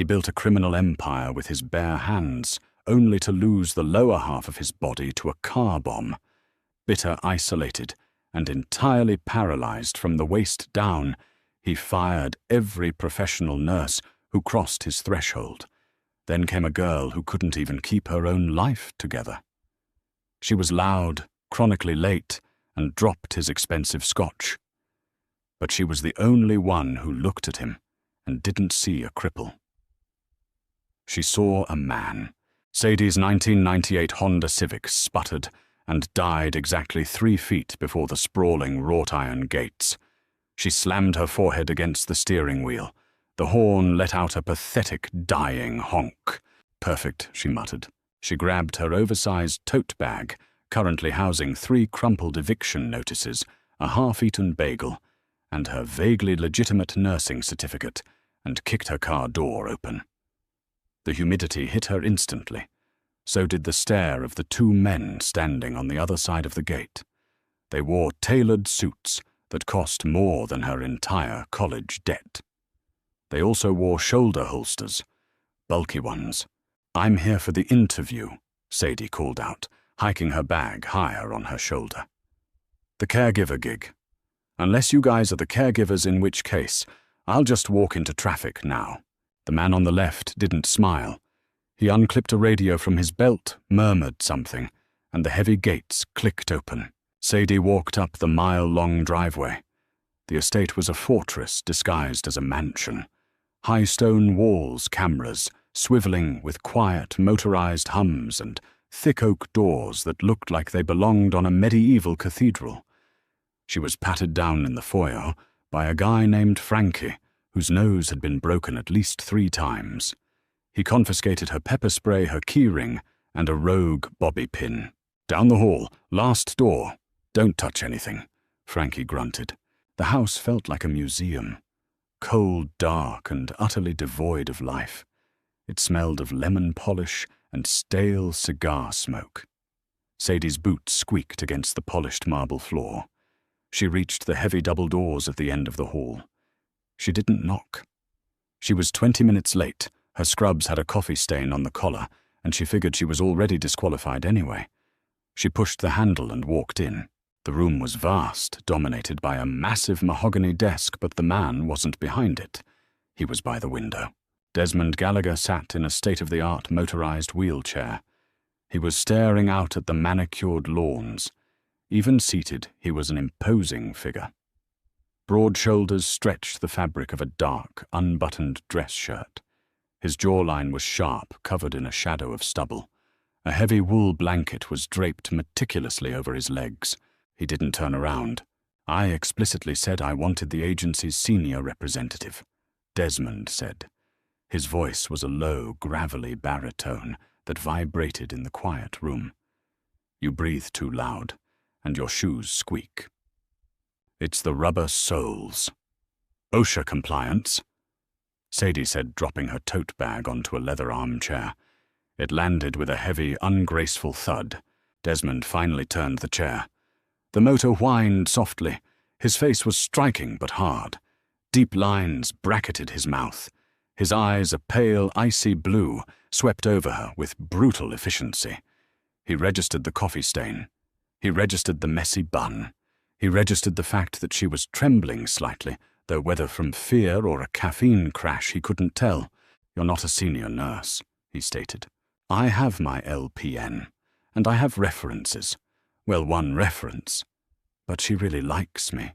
He built a criminal empire with his bare hands, only to lose the lower half of his body to a car bomb. Bitter, isolated, and entirely paralyzed from the waist down, he fired every professional nurse who crossed his threshold. Then came a girl who couldn't even keep her own life together. She was loud, chronically late, and dropped his expensive scotch. But she was the only one who looked at him and didn't see a cripple. She saw a man. Sadie's 1998 Honda Civic sputtered and died exactly 3 feet before the sprawling wrought-iron gates. She slammed her forehead against the steering wheel. The horn let out a pathetic, dying honk. "Perfect," she muttered. She grabbed her oversized tote bag, currently housing 3 crumpled eviction notices, a half-eaten bagel, and her vaguely legitimate nursing certificate, and kicked her car door open. The humidity hit her instantly. So did the stare of the 2 men standing on the other side of the gate. They wore tailored suits that cost more than her entire college debt. They also wore shoulder holsters, bulky ones. "I'm here for the interview," Sadie called out, hiking her bag higher on her shoulder. "The caregiver gig. Unless you guys are the caregivers, in which case, I'll just walk into traffic now." The man on the left didn't smile. He unclipped a radio from his belt, murmured something, and the heavy gates clicked open. Sadie walked up the mile-long driveway. The estate was a fortress disguised as a mansion. High stone walls, cameras, swiveling with quiet, motorized hums, and thick oak doors that looked like they belonged on a medieval cathedral. She was patted down in the foyer by a guy named Frankie, whose nose had been broken at least 3 times. He confiscated her pepper spray, her keyring, and a rogue bobby pin. "Down the hall, last door. Don't touch anything," Frankie grunted. The house felt like a museum. Cold, dark, and utterly devoid of life. It smelled of lemon polish and stale cigar smoke. Sadie's boots squeaked against the polished marble floor. She reached the heavy double doors at the end of the hall. She didn't knock. She was 20 minutes late. Her scrubs had a coffee stain on the collar, and she figured she was already disqualified anyway. She pushed the handle and walked in. The room was vast, dominated by a massive mahogany desk, but the man wasn't behind it. He was by the window. Desmond Gallagher sat in a state-of-the-art motorized wheelchair. He was staring out at the manicured lawns. Even seated, he was an imposing figure. Broad shoulders stretched the fabric of a dark, unbuttoned dress shirt. His jawline was sharp, covered in a shadow of stubble. A heavy wool blanket was draped meticulously over his legs. He didn't turn around. "I explicitly said I wanted the agency's senior representative," Desmond said. His voice was a low, gravelly baritone that vibrated in the quiet room. "You breathe too loud, and your shoes squeak. It's the rubber soles." "OSHA compliance," Sadie said, dropping her tote bag onto a leather armchair. It landed with a heavy, ungraceful thud. Desmond finally turned the chair. The motor whined softly. His face was striking but hard. Deep lines bracketed his mouth. His eyes, a pale, icy blue, swept over her with brutal efficiency. He registered the coffee stain. He registered the messy bun. He registered the fact that she was trembling slightly, though whether from fear or a caffeine crash he couldn't tell. "You're not a senior nurse," he stated. "I have my LPN, and I have references. Well, one reference. But she really likes me."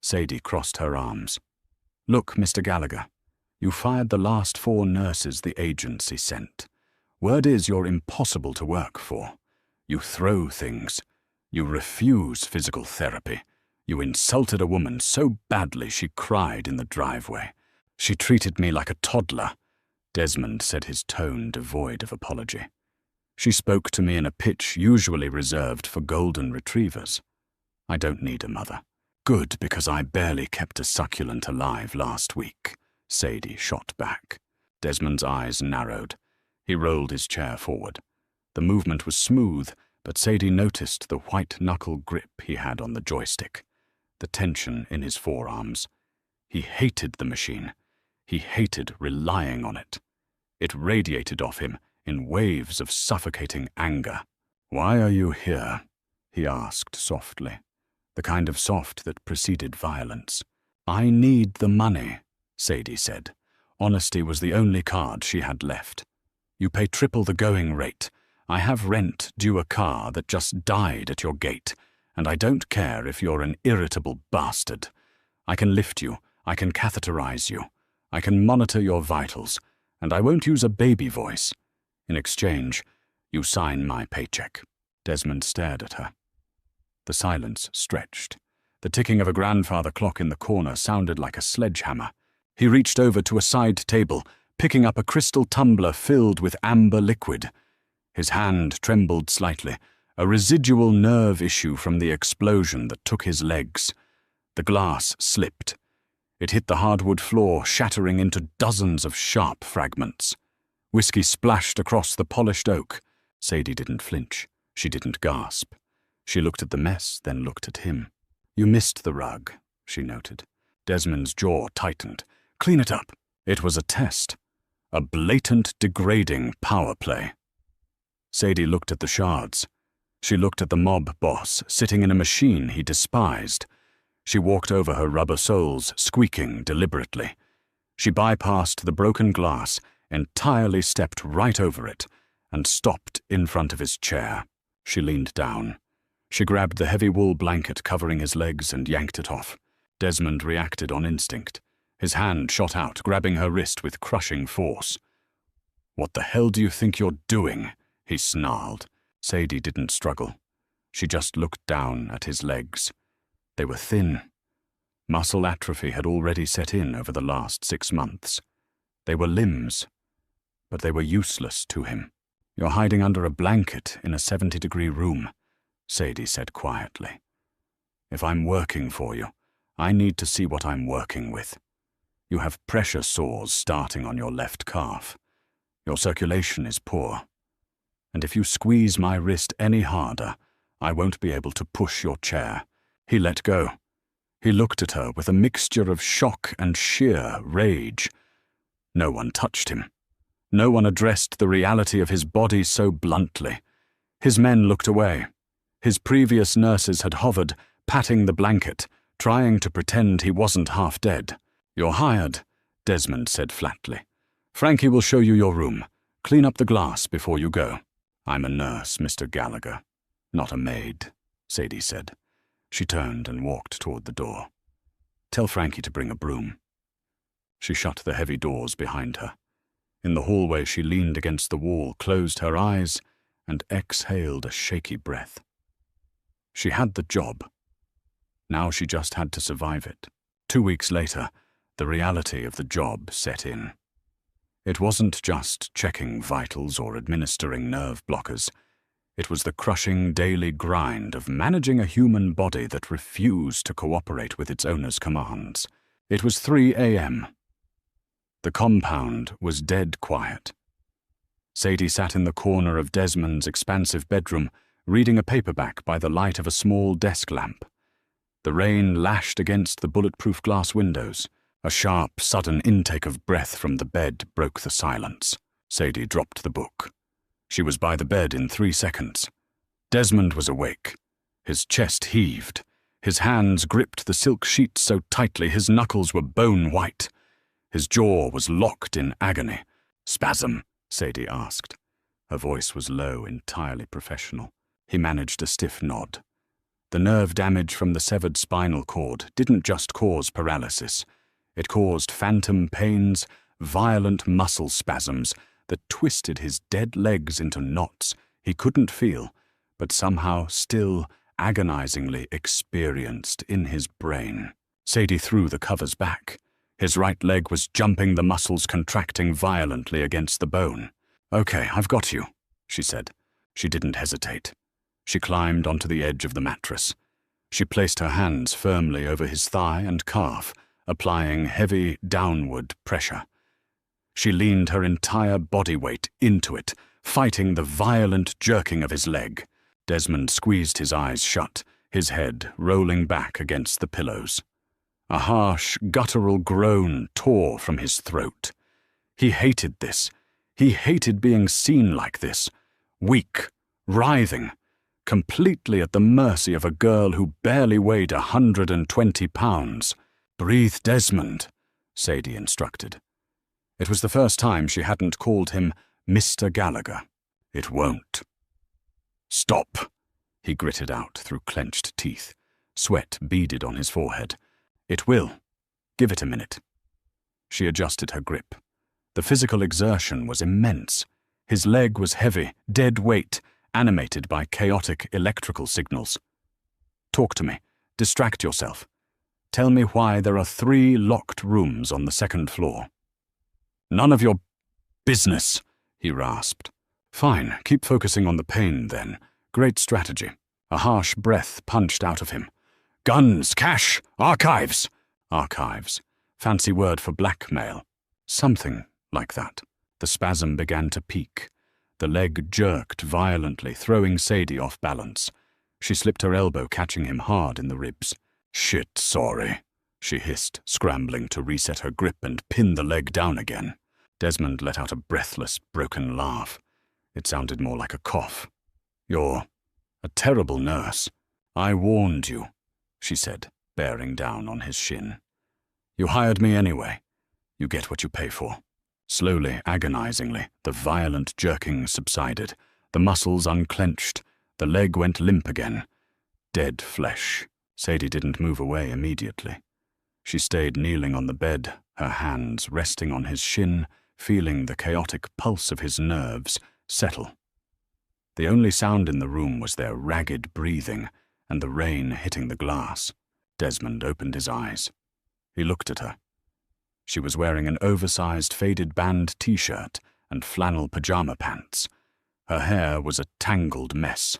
Sadie crossed her arms. "Look, Mr. Gallagher, you fired the last 4 nurses the agency sent. Word is you're impossible to work for. You throw things. You refuse physical therapy. You insulted a woman so badly she cried in the driveway. She treated me like a toddler." Desmond said, his tone devoid of apology. "She spoke to me in a pitch usually reserved for golden retrievers. I don't need a mother." "Good, because I barely kept a succulent alive last week," Sadie shot back. Desmond's eyes narrowed. He rolled his chair forward. The movement was smooth, but Sadie noticed the white-knuckle grip he had on the joystick, the tension in his forearms. He hated the machine. He hated relying on it. It radiated off him in waves of suffocating anger. "Why are you here?" he asked softly, the kind of soft that preceded violence. "I need the money," Sadie said. Honesty was the only card she had left. "You pay triple the going rate. I have rent due a car that just died at your gate, and I don't care if you're an irritable bastard. I can lift you, I can catheterize you, I can monitor your vitals, and I won't use a baby voice. In exchange, you sign my paycheck." Desmond stared at her. The silence stretched. The ticking of a grandfather clock in the corner sounded like a sledgehammer. He reached over to a side table, picking up a crystal tumbler filled with amber liquid. His hand trembled slightly, a residual nerve issue from the explosion that took his legs. The glass slipped. It hit the hardwood floor, shattering into dozens of sharp fragments. Whiskey splashed across the polished oak. Sadie didn't flinch. She didn't gasp. She looked at the mess, then looked at him. "You missed the rug," she noted. Desmond's jaw tightened. "Clean it up." It was a test. A blatant, degrading power play. Sadie looked at the shards. She looked at the mob boss, sitting in a machine he despised. She walked over her rubber soles, squeaking deliberately. She bypassed the broken glass, entirely stepped right over it, and stopped in front of his chair. She leaned down. She grabbed the heavy wool blanket covering his legs and yanked it off. Desmond reacted on instinct. His hand shot out, grabbing her wrist with crushing force. "What the hell do you think you're doing?" he snarled. Sadie didn't struggle. She just looked down at his legs. They were thin. Muscle atrophy had already set in over the last 6 months. They were limbs, but they were useless to him. "You're hiding under a blanket in a 70-degree room," Sadie said quietly. "If I'm working for you, I need to see what I'm working with. You have pressure sores starting on your left calf. Your circulation is poor. And if you squeeze my wrist any harder, I won't be able to push your chair." He let go. He looked at her with a mixture of shock and sheer rage. No one touched him. No one addressed the reality of his body so bluntly. His men looked away. His previous nurses had hovered, patting the blanket, trying to pretend he wasn't half dead. "You're hired," Desmond said flatly. "Frankie will show you your room. Clean up the glass before you go." "I'm a nurse, Mr. Gallagher, not a maid," Sadie said. She turned and walked toward the door. "Tell Frankie to bring a broom." She shut the heavy doors behind her. In the hallway she leaned against the wall, closed her eyes, and exhaled a shaky breath. She had the job. Now she just had to survive it. 2 weeks later, the reality of the job set in. It wasn't just checking vitals or administering nerve blockers. It was the crushing daily grind of managing a human body that refused to cooperate with its owner's commands. It was 3 a.m. The compound was dead quiet. Sadie sat in the corner of Desmond's expansive bedroom, reading a paperback by the light of a small desk lamp. The rain lashed against the bulletproof glass windows. A sharp, sudden intake of breath from the bed broke the silence. Sadie dropped the book. She was by the bed in 3 seconds. Desmond was awake. His chest heaved. His hands gripped the silk sheets so tightly his knuckles were bone white. His jaw was locked in agony. "Spasm?" Sadie asked. Her voice was low, entirely professional. He managed a stiff nod. The nerve damage from the severed spinal cord didn't just cause paralysis. It caused phantom pains, violent muscle spasms that twisted his dead legs into knots he couldn't feel, but somehow still agonizingly experienced in his brain. Sadie threw the covers back. His right leg was jumping, the muscles contracting violently against the bone. "Okay, I've got you," she said. She didn't hesitate. She climbed onto the edge of the mattress. She placed her hands firmly over his thigh and calf, applying heavy downward pressure. She leaned her entire body weight into it, fighting the violent jerking of his leg. Desmond squeezed his eyes shut, his head rolling back against the pillows. A harsh, guttural groan tore from his throat. He hated this. He hated being seen like this, weak, writhing, completely at the mercy of a girl who barely weighed 120 pounds. "Breathe, Desmond," Sadie instructed. It was the first time she hadn't called him Mr. Gallagher. "It won't." "Stop," he gritted out through clenched teeth. Sweat beaded on his forehead. "It will. Give it a minute." She adjusted her grip. The physical exertion was immense. His leg was heavy, dead weight, animated by chaotic electrical signals. "Talk to me. Distract yourself. Tell me why there are 3 locked rooms on the 2nd floor." "None of your business," he rasped. "Fine, keep focusing on the pain then. Great strategy." A harsh breath punched out of him. "Guns, cash, archives." Archives. Fancy word for blackmail. Something like that. The spasm began to peak. The leg jerked violently, throwing Sadie off balance. She slipped her elbow, catching him hard in the ribs. "Shit, sorry," she hissed, scrambling to reset her grip and pin the leg down again. Desmond let out a breathless, broken laugh. It sounded more like a cough. "You're a terrible nurse. I warned you," she said, bearing down on his shin. "You hired me anyway. You get what you pay for." Slowly, agonizingly, the violent jerking subsided. The muscles unclenched. The leg went limp again. Dead flesh. Sadie didn't move away immediately. She stayed kneeling on the bed, her hands resting on his shin, feeling the chaotic pulse of his nerves settle. The only sound in the room was their ragged breathing and the rain hitting the glass. Desmond opened his eyes. He looked at her. She was wearing an oversized faded band t-shirt and flannel pajama pants. Her hair was a tangled mess.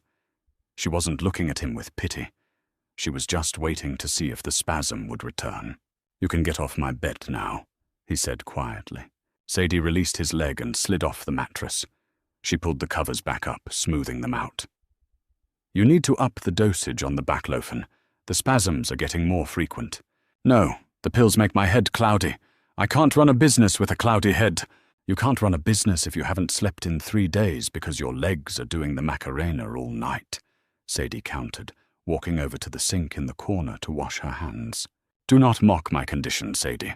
She wasn't looking at him with pity. She was just waiting to see if the spasm would return. "You can get off my bed now," he said quietly. Sadie released his leg and slid off the mattress. She pulled the covers back up, smoothing them out. "You need to up the dosage on the baclofen. The spasms are getting more frequent." "No, the pills make my head cloudy. I can't run a business with a cloudy head." "You can't run a business if you haven't slept in 3 days because your legs are doing the Macarena all night," Sadie countered, walking over to the sink in the corner to wash her hands. "Do not mock my condition, Sadie.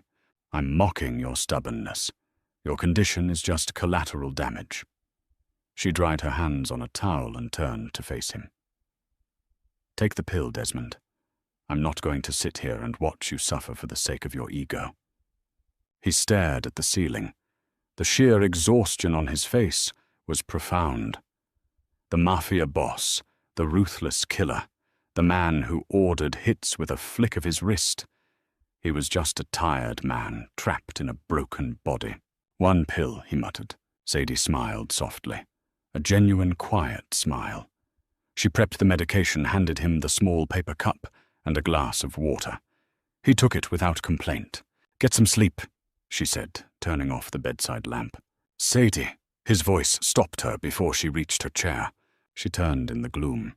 I'm mocking your stubbornness. Your condition is just collateral damage." She dried her hands on a towel and turned to face him. "Take the pill, Desmond. I'm not going to sit here and watch you suffer for the sake of your ego." He stared at the ceiling. The sheer exhaustion on his face was profound. The Mafia Boss, the ruthless killer, the man who ordered hits with a flick of his wrist. He was just a tired man, trapped in a broken body. "1 pill," he muttered. Sadie smiled softly. A genuine, quiet smile. She prepped the medication, handed him the small paper cup and a glass of water. He took it without complaint. "Get some sleep," she said, turning off the bedside lamp. "Sadie," his voice stopped her before she reached her chair. She turned in the gloom.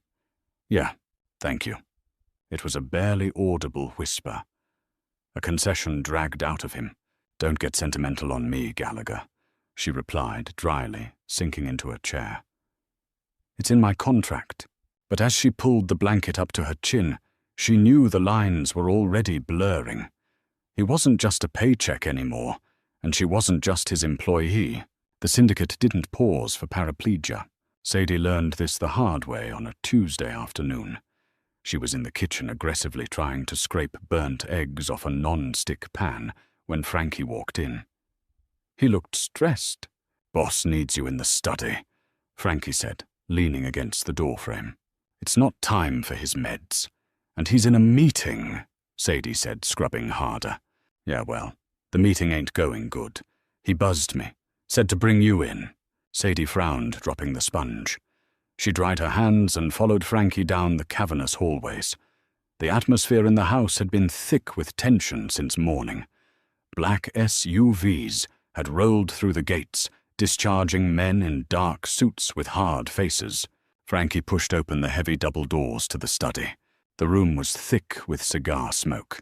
"Yeah, thank you." It was a barely audible whisper. A concession dragged out of him. "Don't get sentimental on me, Gallagher," she replied dryly, sinking into a chair. "It's in my contract." But as she pulled the blanket up to her chin, she knew the lines were already blurring. He wasn't just a paycheck anymore, and she wasn't just his employee. The syndicate didn't pause for paraplegia. Sadie learned this the hard way on a Tuesday afternoon. She was in the kitchen aggressively trying to scrape burnt eggs off a non-stick pan when Frankie walked in. He looked stressed. "Boss needs you in the study," Frankie said, leaning against the doorframe. "It's not time for his meds. And he's in a meeting," Sadie said, scrubbing harder. "Yeah, well, the meeting ain't going good. He buzzed me, said to bring you in." Sadie frowned, dropping the sponge. She dried her hands and followed Frankie down the cavernous hallways. The atmosphere in the house had been thick with tension since morning. Black SUVs had rolled through the gates, discharging men in dark suits with hard faces. Frankie pushed open the heavy double doors to the study. The room was thick with cigar smoke.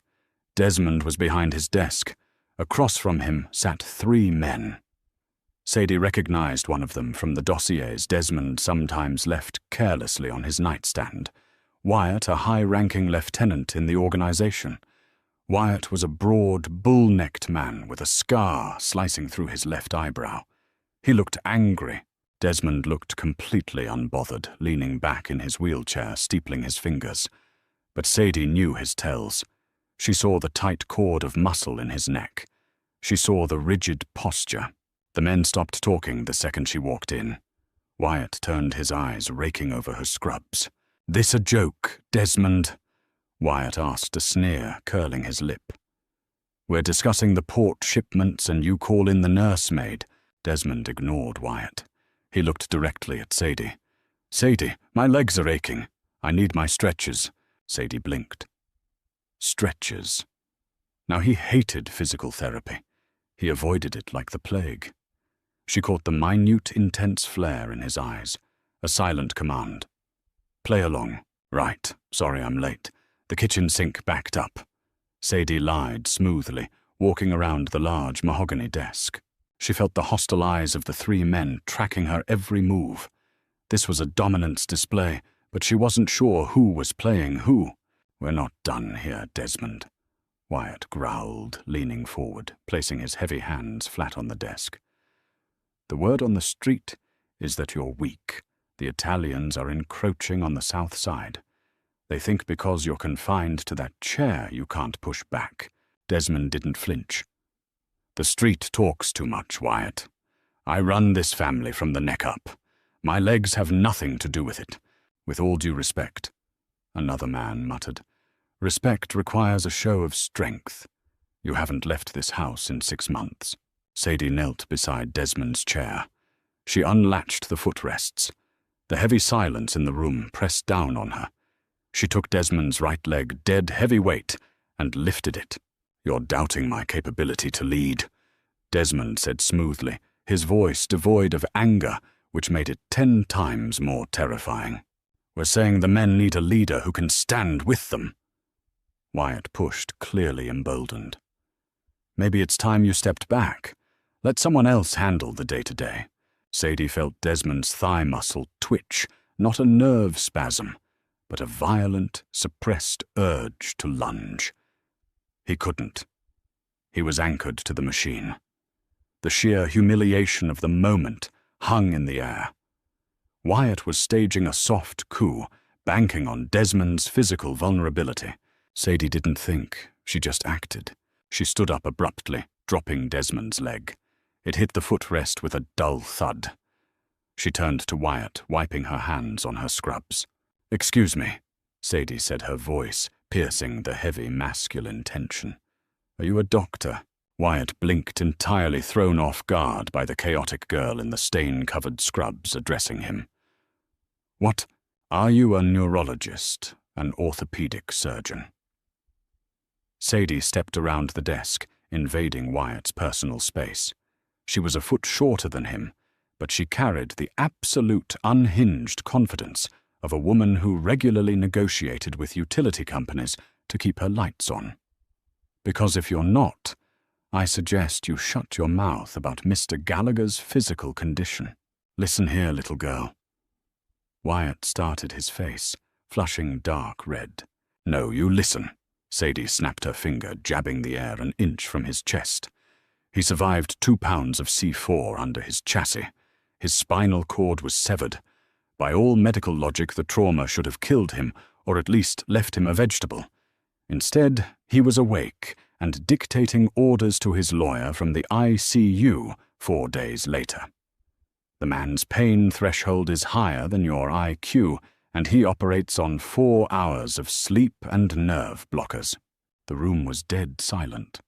Desmond was behind his desk. Across from him sat 3 men. Sadie recognized one of them from the dossiers Desmond sometimes left carelessly on his nightstand. Wyatt, a high-ranking lieutenant in the organization. Wyatt was a broad, bull-necked man with a scar slicing through his left eyebrow. He looked angry. Desmond looked completely unbothered, leaning back in his wheelchair, steepling his fingers. But Sadie knew his tells. She saw the tight cord of muscle in his neck. She saw the rigid posture. The men stopped talking the second she walked in. Wyatt turned his eyes, raking over her scrubs. "This a joke, Desmond?" Wyatt asked, a sneer curling his lip. "We're discussing the port shipments and you call in the nursemaid." Desmond ignored Wyatt. He looked directly at Sadie. "Sadie, my legs are aching. I need my stretchers." Sadie blinked. Stretchers. Now he hated physical therapy. He avoided it like the plague. She caught the minute, intense flare in his eyes. A silent command. "Play along." "Right. Sorry I'm late. The kitchen sink backed up." Sadie lied smoothly, walking around the large mahogany desk. She felt the hostile eyes of the 3 men tracking her every move. This was a dominance display, but she wasn't sure who was playing who. "We're not done here, Desmond," Wyatt growled, leaning forward, placing his heavy hands flat on the desk. "The word on the street is that you're weak. The Italians are encroaching on the south side. They think because you're confined to that chair you can't push back." Desmond didn't flinch. "The street talks too much, Wyatt. I run this family from the neck up. My legs have nothing to do with it. With all due respect," another man muttered, "respect requires a show of strength. You haven't left this house in 6 months." Sadie knelt beside Desmond's chair. She unlatched the footrests. The heavy silence in the room pressed down on her. She took Desmond's right leg, dead heavy weight, and lifted it. "You're doubting my capability to lead," Desmond said smoothly, his voice devoid of anger, which made it 10 times more terrifying. "We're saying the men need a leader who can stand with them." Wyatt pushed, clearly emboldened. "Maybe it's time you stepped back. Let someone else handle the day-to-day." Sadie felt Desmond's thigh muscle twitch, not a nerve spasm, but a violent, suppressed urge to lunge. He couldn't. He was anchored to the machine. The sheer humiliation of the moment hung in the air. Wyatt was staging a soft coup, banking on Desmond's physical vulnerability. Sadie didn't think, she just acted. She stood up abruptly, dropping Desmond's leg. It hit the footrest with a dull thud. She turned to Wyatt, wiping her hands on her scrubs. "Excuse me," Sadie said, her voice piercing the heavy masculine tension. "Are you a doctor?" Wyatt blinked, entirely thrown off guard by the chaotic girl in the stain-covered scrubs addressing him. "What? Are you a neurologist, an orthopedic surgeon?" Sadie stepped around the desk, invading Wyatt's personal space. She was a foot shorter than him, but she carried the absolute unhinged confidence of a woman who regularly negotiated with utility companies to keep her lights on. "Because if you're not, I suggest you shut your mouth about Mr. Gallagher's physical condition. Listen here, little girl." Wyatt started his face, flushing dark red. "No, you listen." Sadie snapped her finger, jabbing the air an inch from his chest. He survived 2 pounds of C4 under his chassis. His spinal cord was severed. By all medical logic, the trauma should have killed him, or at least left him a vegetable. Instead, he was awake and dictating orders to his lawyer from the ICU 4 days later. The man's pain threshold is higher than your IQ, and he operates on 4 hours of sleep and nerve blockers. The room was dead silent.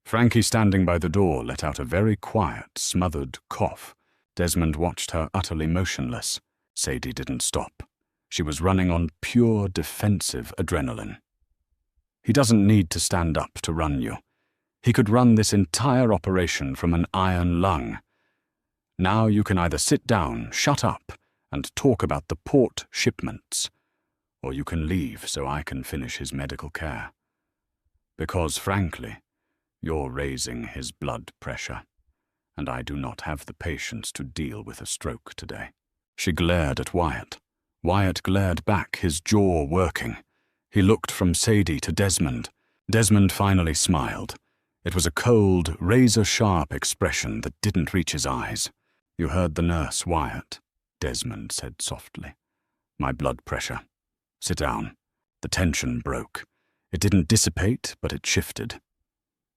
Frankie, standing by the door, let out a very quiet, smothered cough. Desmond watched her utterly motionless. Sadie didn't stop. She was running on pure defensive adrenaline. "He doesn't need to stand up to run you. He could run this entire operation from an iron lung. Now you can either sit down, shut up, and talk about the port shipments, or you can leave so I can finish his medical care." Because, frankly, you're raising his blood pressure, and I do not have the patience to deal with a stroke today." She glared at Wyatt. Wyatt glared back, his jaw working. He looked from Sadie to Desmond. Desmond finally smiled. It was a cold, razor-sharp expression that didn't reach his eyes. "You heard the nurse, Wyatt," Desmond said softly. "My blood pressure. Sit down." The tension broke. It didn't dissipate, but it shifted.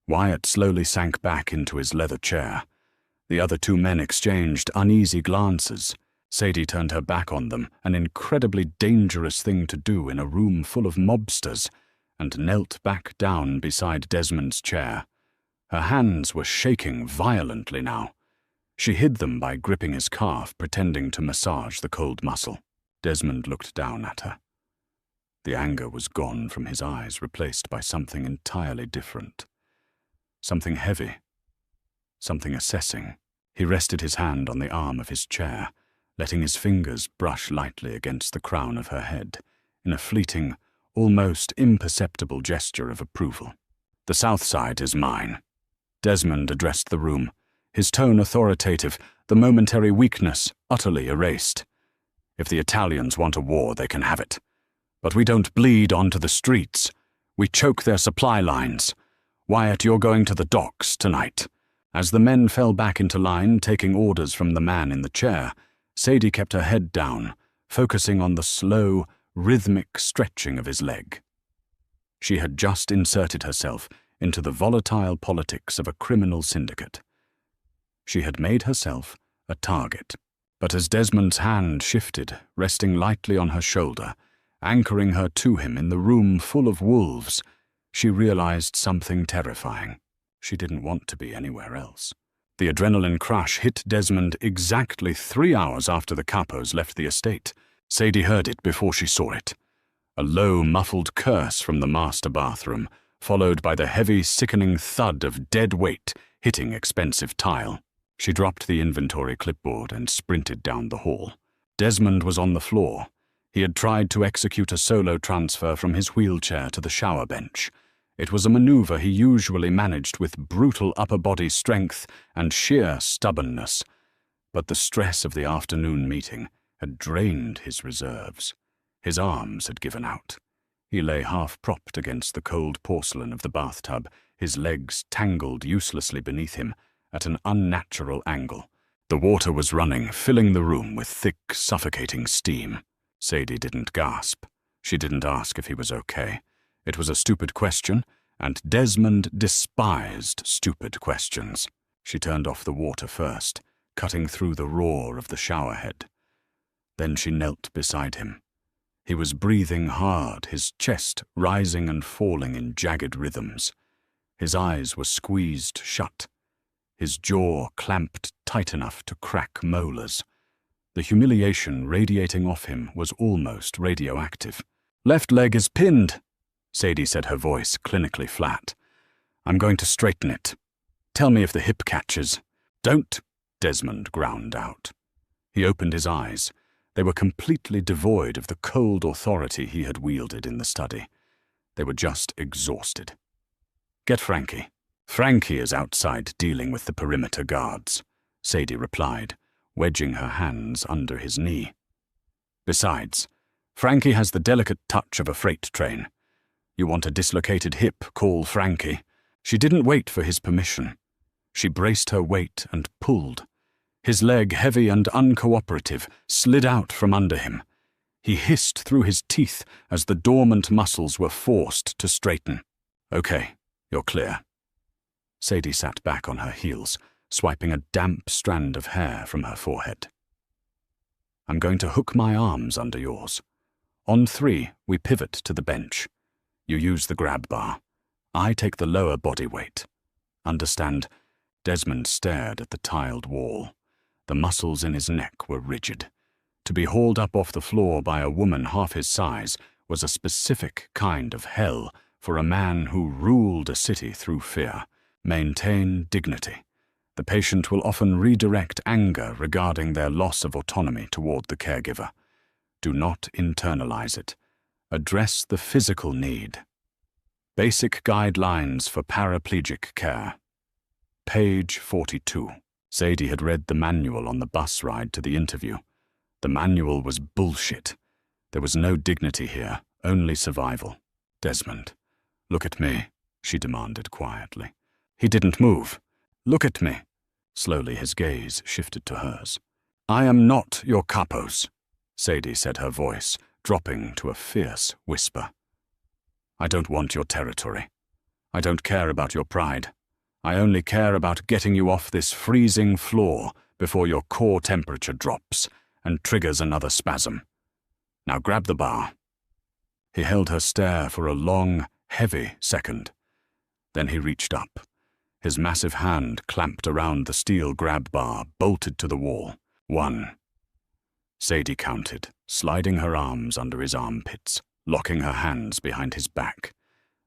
Wyatt slowly sank back into his leather chair. The other two men exchanged uneasy glances. Sadie turned her back on them, an incredibly dangerous thing to do in a room full of mobsters, and knelt back down beside Desmond's chair. Her hands were shaking violently now. She hid them by gripping his calf, pretending to massage the cold muscle. Desmond looked down at her. The anger was gone from his eyes, replaced by something entirely different. Something heavy. Something assessing. He rested his hand on the arm of his chair, letting his fingers brush lightly against the crown of her head, in a fleeting, almost imperceptible gesture of approval. "The south side is mine." Desmond addressed the room, his tone authoritative, the momentary weakness utterly erased. "If the Italians want a war, they can have it. But we don't bleed onto the streets. We choke their supply lines. Wyatt, you're going to the docks tonight." As the men fell back into line, taking orders from the man in the chair, Sadie kept her head down, focusing on the slow, rhythmic stretching of his leg. She had just inserted herself into the volatile politics of a criminal syndicate. She had made herself a target. But as Desmond's hand shifted, resting lightly on her shoulder, anchoring her to him in the room full of wolves, she realized something terrifying. She didn't want to be anywhere else. The adrenaline crush hit Desmond exactly 3 hours after the capos left the estate. Sadie heard it before she saw it. A low, muffled curse from the master bathroom, followed by the heavy, sickening thud of dead weight hitting expensive tile. She dropped the inventory clipboard and sprinted down the hall. Desmond was on the floor. He had tried to execute a solo transfer from his wheelchair to the shower bench. It was a maneuver he usually managed with brutal upper body strength and sheer stubbornness. But the stress of the afternoon meeting had drained his reserves. His arms had given out. He lay half-propped against the cold porcelain of the bathtub, his legs tangled uselessly beneath him at an unnatural angle. The water was running, filling the room with thick, suffocating steam. Sadie didn't gasp. She didn't ask if he was okay. It was a stupid question, and Desmond despised stupid questions. She turned off the water first, cutting through the roar of the showerhead. Then she knelt beside him. He was breathing hard, his chest rising and falling in jagged rhythms. His eyes were squeezed shut, his jaw clamped tight enough to crack molars. The humiliation radiating off him was almost radioactive. "Left leg is pinned," Sadie said, her voice clinically flat. "I'm going to straighten it. Tell me if the hip catches." "Don't," Desmond ground out. He opened his eyes. They were completely devoid of the cold authority he had wielded in the study. They were just exhausted. "Get Frankie." "Frankie is outside dealing with the perimeter guards," Sadie replied, wedging her hands under his knee. "Besides, Frankie has the delicate touch of a freight train. You want a dislocated hip, call Frankie." She didn't wait for his permission. She braced her weight and pulled. His leg, heavy and uncooperative, slid out from under him. He hissed through his teeth as the dormant muscles were forced to straighten. "Okay, you're clear." Sadie sat back on her heels, swiping a damp strand of hair from her forehead. "I'm going to hook my arms under yours. On 3, we pivot to the bench. You use the grab bar. I take the lower body weight. Understand?" Desmond stared at the tiled wall. The muscles in his neck were rigid. To be hauled up off the floor by a woman half his size was a specific kind of hell for a man who ruled a city through fear. Maintain dignity. The patient will often redirect anger regarding their loss of autonomy toward the caregiver. Do not internalize it. Address the physical need. Basic Guidelines for Paraplegic Care. Page 42. Sadie had read the manual on the bus ride to the interview. The manual was bullshit. There was no dignity here, only survival. Desmond. Look at me, she demanded quietly. He didn't move. Look at me. Slowly his gaze shifted to hers. I am not your capos, Sadie said, her voice dropping to a fierce whisper. I don't want your territory. I don't care about your pride. I only care about getting you off this freezing floor before your core temperature drops and triggers another spasm. Now grab the bar. He held her stare for a long, heavy second. Then he reached up. His massive hand clamped around the steel grab bar, bolted to the wall. 1. Sadie counted, sliding her arms under his armpits, locking her hands behind his back.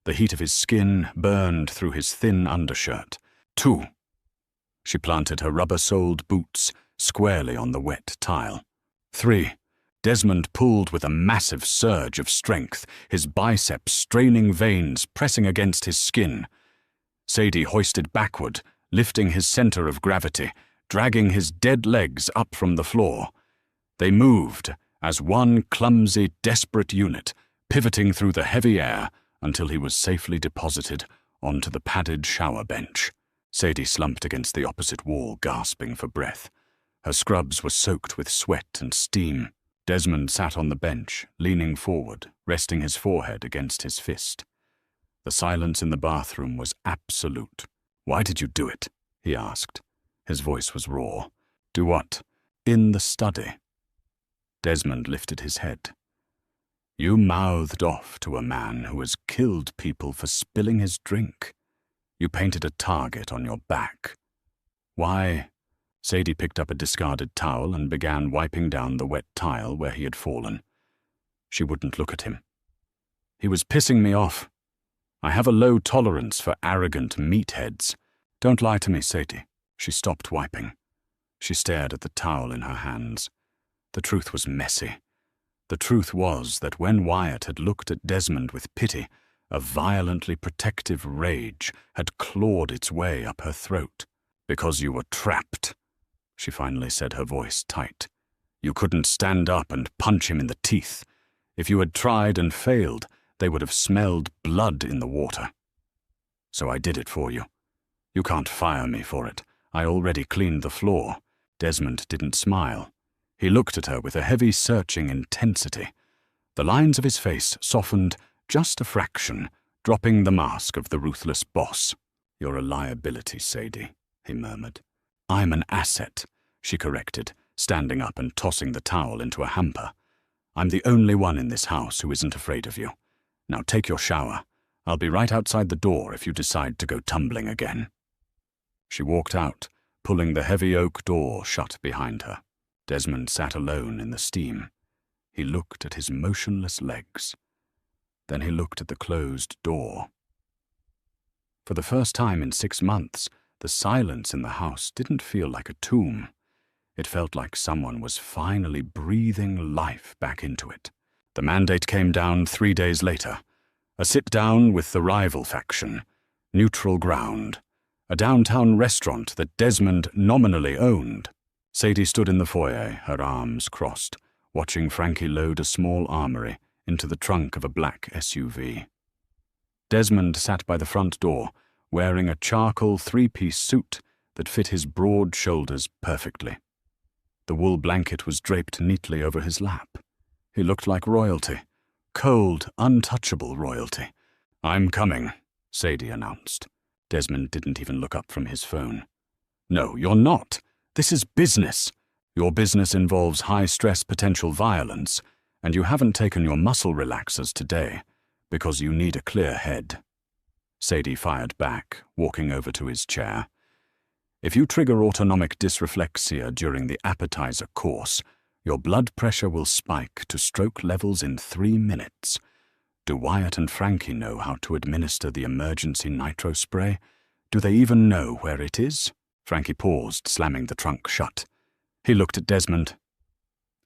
The heat of his skin burned through his thin undershirt. 2. She planted her rubber-soled boots squarely on the wet tile. 3. Desmond pulled with a massive surge of strength, his biceps straining veins pressing against his skin. Sadie hoisted backward, lifting his center of gravity, dragging his dead legs up from the floor. They moved as one clumsy, desperate unit, pivoting through the heavy air until he was safely deposited onto the padded shower bench. Sadie slumped against the opposite wall, gasping for breath. Her scrubs were soaked with sweat and steam. Desmond sat on the bench, leaning forward, resting his forehead against his fist. The silence in the bathroom was absolute. Why did you do it? He asked. His voice was raw. Do what? In the study. Desmond lifted his head. You mouthed off to a man who has killed people for spilling his drink. You painted a target on your back. Why? Sadie picked up a discarded towel and began wiping down the wet tile where he had fallen. She wouldn't look at him. He was pissing me off. I have a low tolerance for arrogant meatheads. Don't lie to me, Sadie. She stopped wiping. She stared at the towel in her hands. The truth was messy. The truth was that when Wyatt had looked at Desmond with pity, a violently protective rage had clawed its way up her throat. Because you were trapped, she finally said, her voice tight. You couldn't stand up and punch him in the teeth. If you had tried and failed, they would have smelled blood in the water. So I did it for you. You can't fire me for it. I already cleaned the floor. Desmond didn't smile. He looked at her with a heavy, searching intensity. The lines of his face softened just a fraction, dropping the mask of the ruthless boss. You're a liability, Sadie, he murmured. I'm an asset, she corrected, standing up and tossing the towel into a hamper. I'm the only one in this house who isn't afraid of you. Now take your shower. I'll be right outside the door if you decide to go tumbling again. She walked out, pulling the heavy oak door shut behind her. Desmond sat alone in the steam. He looked at his motionless legs. Then he looked at the closed door. For the first time in 6 months, the silence in the house didn't feel like a tomb. It felt like someone was finally breathing life back into it. The mandate came down 3 days later. A sit-down with the rival faction. Neutral ground. A downtown restaurant that Desmond nominally owned. Sadie stood in the foyer, her arms crossed, watching Frankie load a small armory into the trunk of a black SUV. Desmond sat by the front door, wearing a charcoal 3-piece suit that fit his broad shoulders perfectly. The wool blanket was draped neatly over his lap. He looked like royalty, cold, untouchable royalty. I'm coming, Sadie announced. Desmond didn't even look up from his phone. No, you're not. This is business. Your business involves high-stress potential violence, and you haven't taken your muscle relaxers today because you need a clear head. Sadie fired back, walking over to his chair. If you trigger autonomic dysreflexia during the appetizer course, your blood pressure will spike to stroke levels in 3 minutes. Do Wyatt and Frankie know how to administer the emergency nitro spray? Do they even know where it is? Frankie paused, slamming the trunk shut. He looked at Desmond.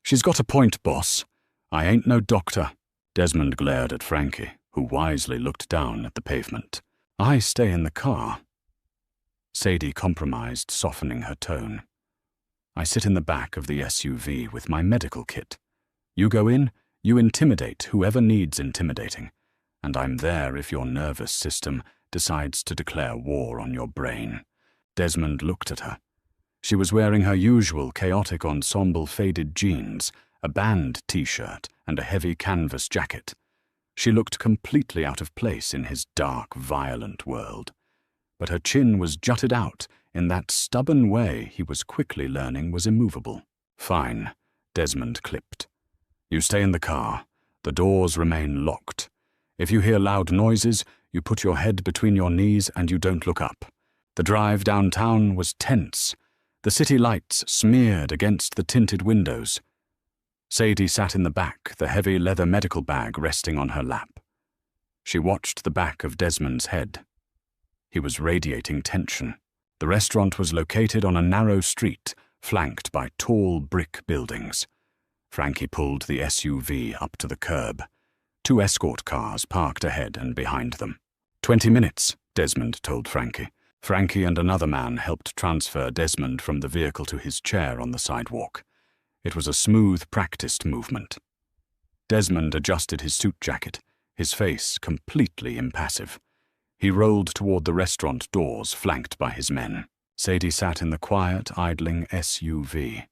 She's got a point, boss. I ain't no doctor. Desmond glared at Frankie, who wisely looked down at the pavement. "I stay in the car." Sadie compromised, softening her tone. "I sit in the back of the SUV with my medical kit. You go in, you intimidate whoever needs intimidating, and I'm there if your nervous system decides to declare war on your brain." Desmond looked at her. She was wearing her usual chaotic ensemble faded jeans, a band t-shirt, and a heavy canvas jacket. She looked completely out of place in his dark, violent world. But her chin was jutted out in that stubborn way he was quickly learning was immovable. "Fine," Desmond clipped. "You stay in the car. The doors remain locked. If you hear loud noises, you put your head between your knees and you don't look up." The drive downtown was tense. The city lights smeared against the tinted windows. Sadie sat in the back, the heavy leather medical bag resting on her lap. She watched the back of Desmond's head. He was radiating tension. The restaurant was located on a narrow street, flanked by tall brick buildings. Frankie pulled the SUV up to the curb. 2 escort cars parked ahead and behind them. 20 minutes, Desmond told Frankie. Frankie and another man helped transfer Desmond from the vehicle to his chair on the sidewalk. It was a smooth, practiced movement. Desmond adjusted his suit jacket, his face completely impassive. He rolled toward the restaurant doors, flanked by his men. Sadie sat in the quiet, idling SUV.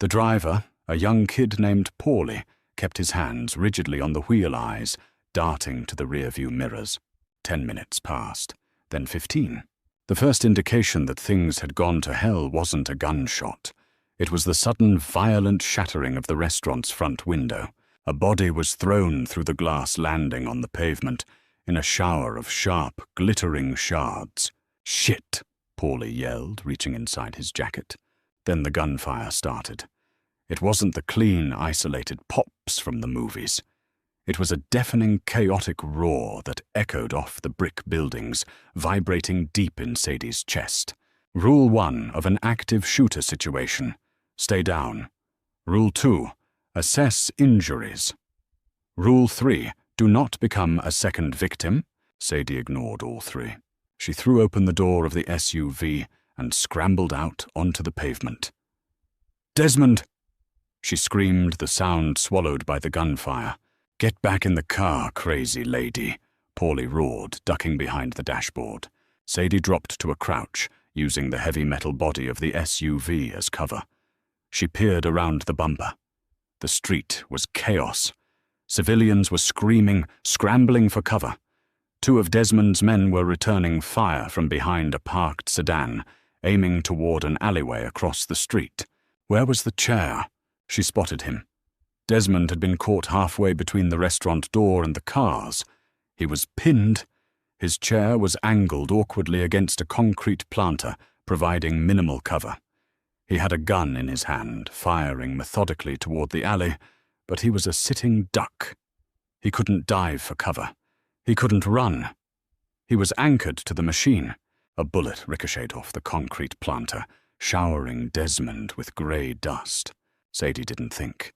The driver, a young kid named Paulie, kept his hands rigidly on the wheel eyes, darting to the rearview mirrors. 10 minutes passed, then 15. The first indication that things had gone to hell wasn't a gunshot. It was the sudden, violent shattering of the restaurant's front window. A body was thrown through the glass landing on the pavement in a shower of sharp, glittering shards. "Shit!" Paulie yelled, reaching inside his jacket. Then the gunfire started. It wasn't the clean, isolated pops from the movies. It was a deafening, chaotic roar that echoed off the brick buildings, vibrating deep in Sadie's chest. Rule 1 of an active shooter situation: stay down. Rule 2, assess injuries. Rule 3, do not become a second victim. Sadie ignored all 3. She threw open the door of the SUV and scrambled out onto the pavement. "Desmond!" She screamed, the sound swallowed by the gunfire. "Get back in the car, crazy lady," Paulie roared, ducking behind the dashboard. Sadie dropped to a crouch, using the heavy metal body of the SUV as cover. She peered around the bumper. The street was chaos. Civilians were screaming, scrambling for cover. 2 of Desmond's men were returning fire from behind a parked sedan, aiming toward an alleyway across the street. Where was the chair? She spotted him. Desmond had been caught halfway between the restaurant door and the cars. He was pinned. His chair was angled awkwardly against a concrete planter, providing minimal cover. He had a gun in his hand, firing methodically toward the alley, but he was a sitting duck. He couldn't dive for cover. He couldn't run. He was anchored to the machine. A bullet ricocheted off the concrete planter, showering Desmond with grey dust. Sadie didn't think.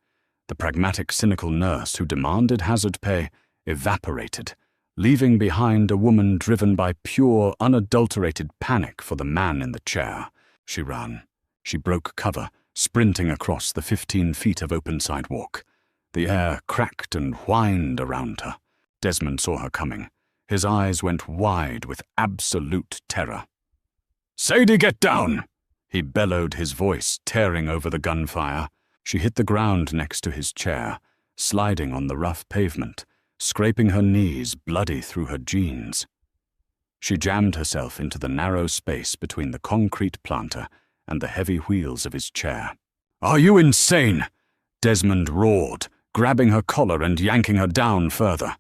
The pragmatic, cynical nurse who demanded hazard pay evaporated, leaving behind a woman driven by pure, unadulterated panic for the man in the chair. She ran. She broke cover, sprinting across the 15 feet of open sidewalk. The air cracked and whined around her. Desmond saw her coming. His eyes went wide with absolute terror. "Sadie, get down!" He bellowed, his voice tearing over the gunfire. She hit the ground next to his chair, sliding on the rough pavement, scraping her knees bloody through her jeans. She jammed herself into the narrow space between the concrete planter and the heavy wheels of his chair. "Are you insane?" Desmond roared, grabbing her collar and yanking her down further.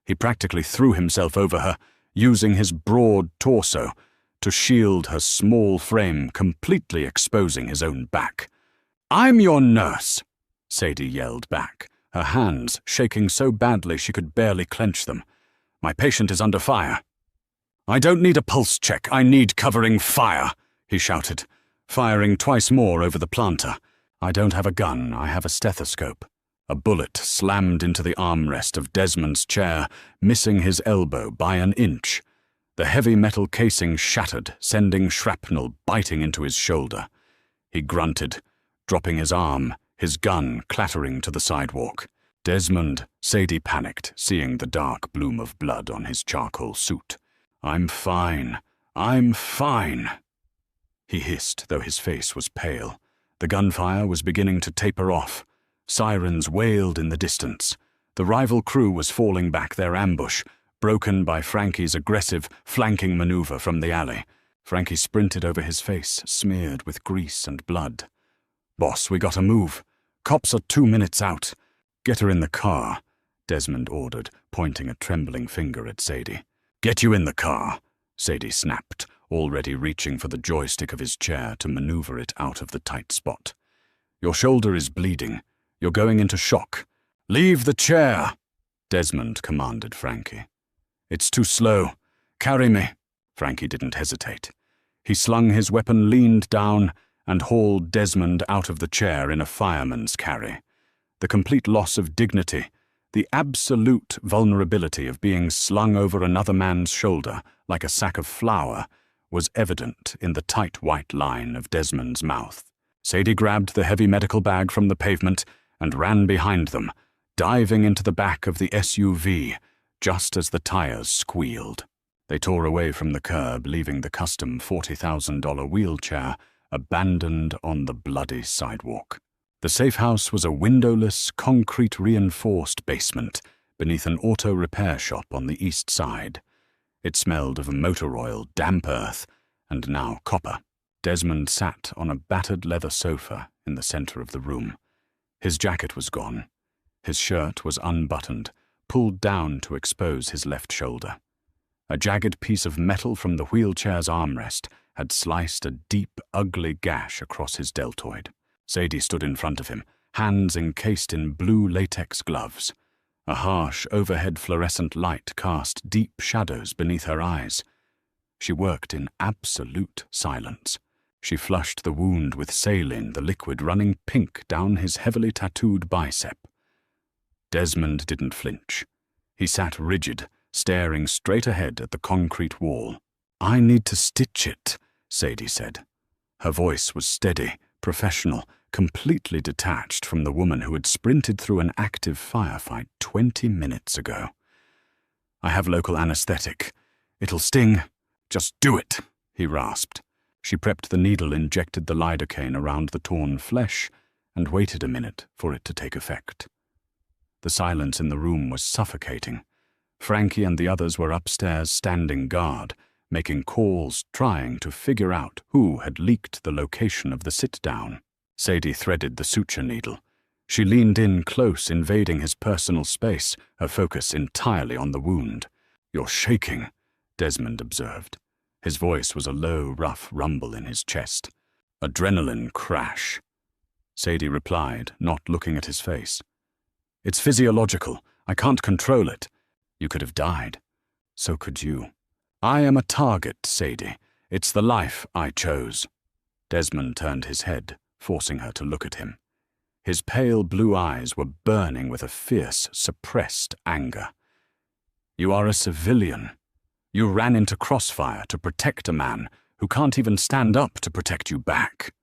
He practically threw himself over her, using his broad torso to shield her small frame, completely exposing his own back. "I'm your nurse," Sadie yelled back, her hands shaking so badly she could barely clench them. "My patient is under fire." "I don't need a pulse check, I need covering fire," he shouted, firing twice more over the planter. "I don't have a gun, I have a stethoscope." A bullet slammed into the armrest of Desmond's chair, missing his elbow by an inch. The heavy metal casing shattered, sending shrapnel biting into his shoulder. He grunted, dropping his arm, his gun clattering to the sidewalk. Desmond, Sadie panicked, seeing the dark bloom of blood on his charcoal suit. "I'm fine. I'm fine," he hissed, though his face was pale. The gunfire was beginning to taper off. Sirens wailed in the distance. The rival crew was falling back their ambush, broken by Frankie's aggressive, flanking maneuver from the alley. Frankie sprinted over his face, smeared with grease and blood. "Boss, we gotta move. Cops are 2 minutes out." "Get her in the car," Desmond ordered, pointing a trembling finger at Sadie. "Get you in the car," Sadie snapped, already reaching for the joystick of his chair to maneuver it out of the tight spot. "Your shoulder is bleeding. You're going into shock." "Leave the chair," Desmond commanded Frankie. "It's too slow. Carry me." Frankie didn't hesitate. He slung his weapon, leaned down, and hauled Desmond out of the chair in a fireman's carry. The complete loss of dignity, the absolute vulnerability of being slung over another man's shoulder like a sack of flour, was evident in the tight white line of Desmond's mouth. Sadie grabbed the heavy medical bag from the pavement and ran behind them, diving into the back of the SUV just as the tires squealed. They tore away from the curb, leaving the custom $40,000 wheelchair abandoned on the bloody sidewalk. The safe house was a windowless, concrete-reinforced basement beneath an auto repair shop on the east side. It smelled of motor oil, damp earth, and now copper. Desmond sat on a battered leather sofa in the center of the room. His jacket was gone. His shirt was unbuttoned, pulled down to expose his left shoulder. A jagged piece of metal from the wheelchair's armrest had sliced a deep, ugly gash across his deltoid. Sadie stood in front of him, hands encased in blue latex gloves. A harsh, overhead fluorescent light cast deep shadows beneath her eyes. She worked in absolute silence. She flushed the wound with saline, the liquid running pink down his heavily tattooed bicep. Desmond didn't flinch. He sat rigid, staring straight ahead at the concrete wall. "I need to stitch it," Sadie said. Her voice was steady, professional, completely detached from the woman who had sprinted through an active firefight 20 minutes ago. "I have local anesthetic. It'll sting. Just do it," he rasped. She prepped the needle, injected the lidocaine around the torn flesh, and waited a minute for it to take effect. The silence in the room was suffocating. Frankie and the others were upstairs standing guard, making calls, trying to figure out who had leaked the location of the sit-down. Sadie threaded the suture needle. She leaned in close, invading his personal space, her focus entirely on the wound. "You're shaking," Desmond observed. His voice was a low, rough rumble in his chest. "Adrenaline crash," Sadie replied, not looking at his face. "It's physiological. I can't control it. You could have died. So could you." "I am a target, Sadie. It's the life I chose." Desmond turned his head, forcing her to look at him. His pale blue eyes were burning with a fierce, suppressed anger. "You are a civilian. You ran into crossfire to protect a man who can't even stand up to protect you back.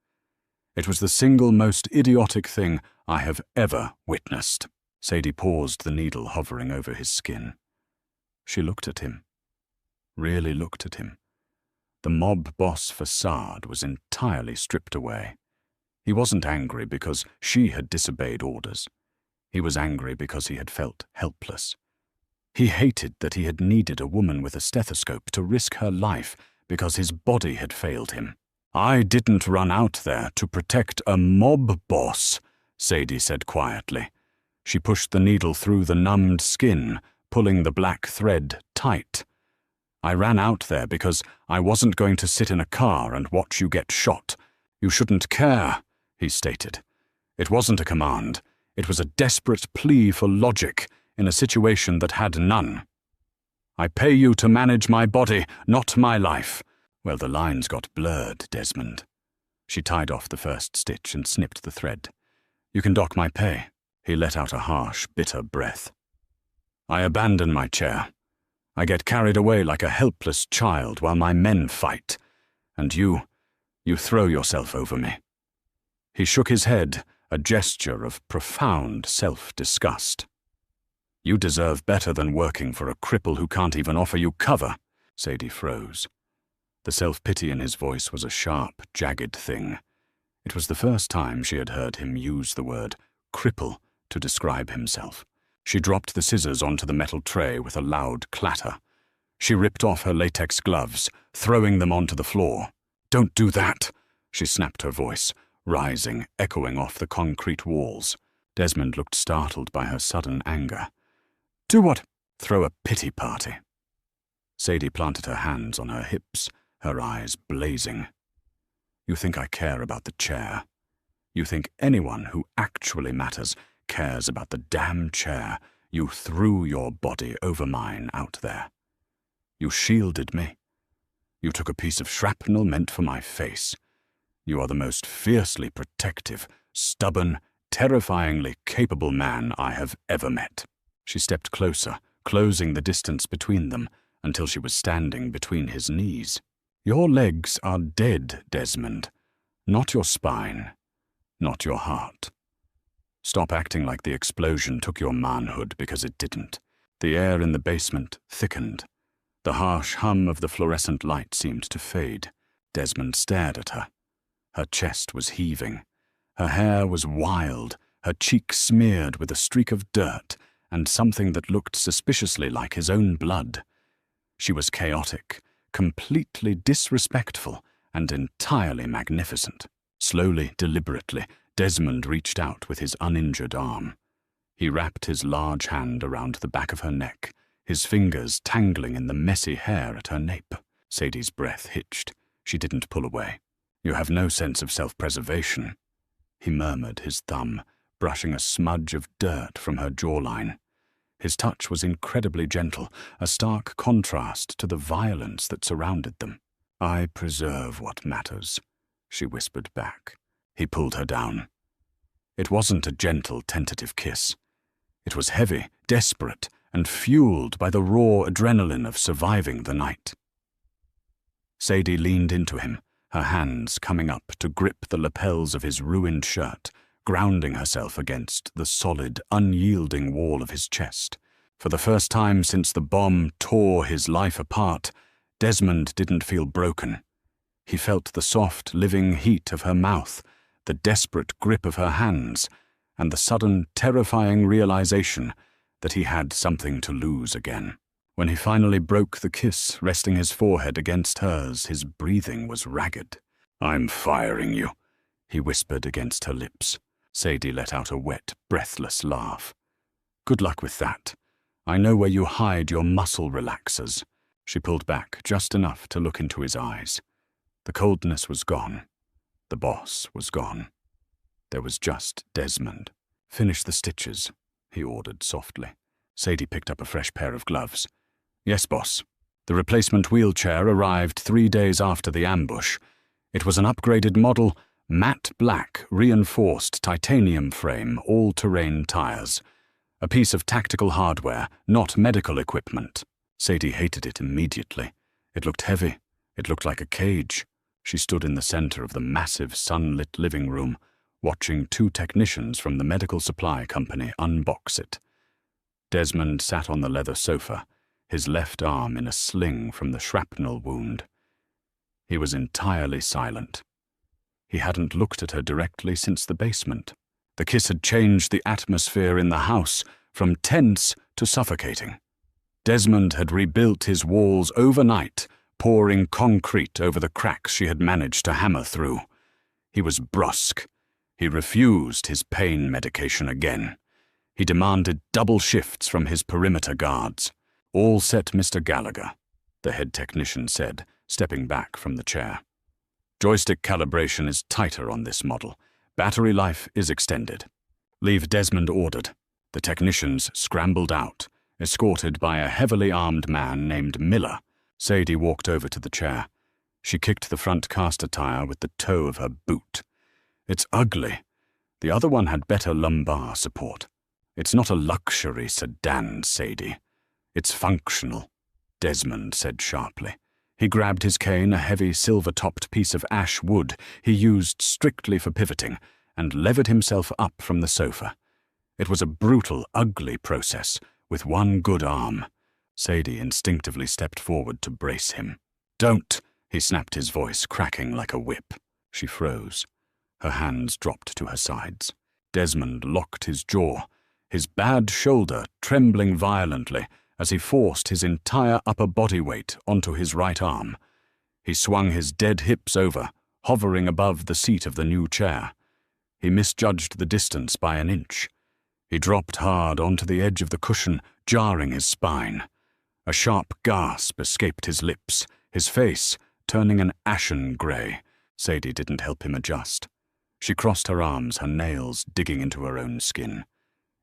It was the single most idiotic thing I have ever witnessed." Sadie paused, the needle hovering over his skin. She looked at him. Really looked at him. The mob boss facade was entirely stripped away. He wasn't angry because she had disobeyed orders. He was angry because he had felt helpless. He hated that he had needed a woman with a stethoscope to risk her life because his body had failed him. "I didn't run out there to protect a mob boss," Sadie said quietly. She pushed the needle through the numbed skin, pulling the black thread tight. "I ran out there because I wasn't going to sit in a car and watch you get shot. You shouldn't care," he stated. "It wasn't a command. It was a desperate plea for logic in a situation that had none. I pay you to manage my body, not my life." Well, the lines got blurred, Desmond. She tied off the first stitch and snipped the thread. "You can dock my pay," He let out a harsh, bitter breath. I abandon my chair. I get carried away like a helpless child while my men fight, and you throw yourself over me. He shook his head, a gesture of profound self-disgust. You deserve better than working for a cripple who can't even offer you cover. Sadie froze. The self-pity in his voice was a sharp, jagged thing. It was the first time she had heard him use the word cripple to describe himself. She dropped the scissors onto the metal tray with a loud clatter. She ripped off her latex gloves, throwing them onto the floor. Don't do that, she snapped her voice, rising, echoing off the concrete walls. Desmond looked startled by her sudden anger. Do what? Throw a pity party. Sadie planted her hands on her hips, her eyes blazing. You think I care about the chair? You think anyone who actually matters cares about the damn chair you threw your body over mine out there? You shielded me. You took a piece of shrapnel meant for my face. You are the most fiercely protective, stubborn, terrifyingly capable man I have ever met. She stepped closer, closing the distance between them until she was standing between his knees. Your legs are dead, Desmond. Not your spine, not your heart. Stop acting like the explosion took your manhood, because it didn't. The air in the basement thickened. The harsh hum of the fluorescent light seemed to fade. Desmond stared at her. Her chest was heaving. Her hair was wild, her cheek smeared with a streak of dirt and something that looked suspiciously like his own blood. She was chaotic, completely disrespectful, and entirely magnificent. Slowly, deliberately, Desmond reached out with his uninjured arm. He wrapped his large hand around the back of her neck, his fingers tangling in the messy hair at her nape. Sadie's breath hitched. She didn't pull away. You have no sense of self-preservation. He murmured, his thumb brushing a smudge of dirt from her jawline. His touch was incredibly gentle, a stark contrast to the violence that surrounded them. I preserve what matters, she whispered back. He pulled her down. It wasn't a gentle, tentative kiss. It was heavy, desperate, and fueled by the raw adrenaline of surviving the night. Sadie leaned into him, her hands coming up to grip the lapels of his ruined shirt, grounding herself against the solid, unyielding wall of his chest. For the first time since the bomb tore his life apart, Desmond didn't feel broken. He felt the soft, living heat of her mouth, the desperate grip of her hands, and the sudden, terrifying realization that he had something to lose again. When he finally broke the kiss, resting his forehead against hers, his breathing was ragged. I'm firing you, he whispered against her lips. Sadie let out a wet, breathless laugh. Good luck with that. I know where you hide your muscle relaxers. She pulled back just enough to look into his eyes. The coldness was gone. The boss was gone. There was just Desmond. Finish the stitches, he ordered softly. Sadie picked up a fresh pair of gloves. Yes, boss. The replacement wheelchair arrived 3 days after the ambush. It was an upgraded model, matte black, reinforced titanium frame, all-terrain tires. A piece of tactical hardware, not medical equipment. Sadie hated it immediately. It looked heavy. It looked like a cage. She stood in the center of the massive, sunlit living room, watching 2 technicians from the medical supply company unbox it. Desmond sat on the leather sofa, his left arm in a sling from the shrapnel wound. He was entirely silent. He hadn't looked at her directly since the basement. The kiss had changed the atmosphere in the house from tense to suffocating. Desmond had rebuilt his walls overnight, pouring concrete over the cracks she had managed to hammer through. He was brusque. He refused his pain medication again. He demanded double shifts from his perimeter guards. All set, Mr. Gallagher, the head technician said, stepping back from the chair. Joystick calibration is tighter on this model. Battery life is extended. Leave, Desmond ordered. The technicians scrambled out, escorted by a heavily armed man named Miller. Sadie walked over to the chair. She kicked the front caster tire with the toe of her boot. It's ugly. The other one had better lumbar support. "It's not a luxury sedan, Sadie. It's functional," Desmond said sharply. He grabbed his cane, a heavy silver-topped piece of ash wood he used strictly for pivoting, and levered himself up from the sofa. It was a brutal, ugly process, with one good arm. Sadie instinctively stepped forward to brace him. "Don't!" he snapped, his voice cracking like a whip. She froze. Her hands dropped to her sides. Desmond locked his jaw, his bad shoulder trembling violently as he forced his entire upper body weight onto his right arm. He swung his dead hips over, hovering above the seat of the new chair. He misjudged the distance by an inch. He dropped hard onto the edge of the cushion, jarring his spine. A sharp gasp escaped his lips, his face turning an ashen grey. Sadie didn't help him adjust. She crossed her arms, her nails digging into her own skin.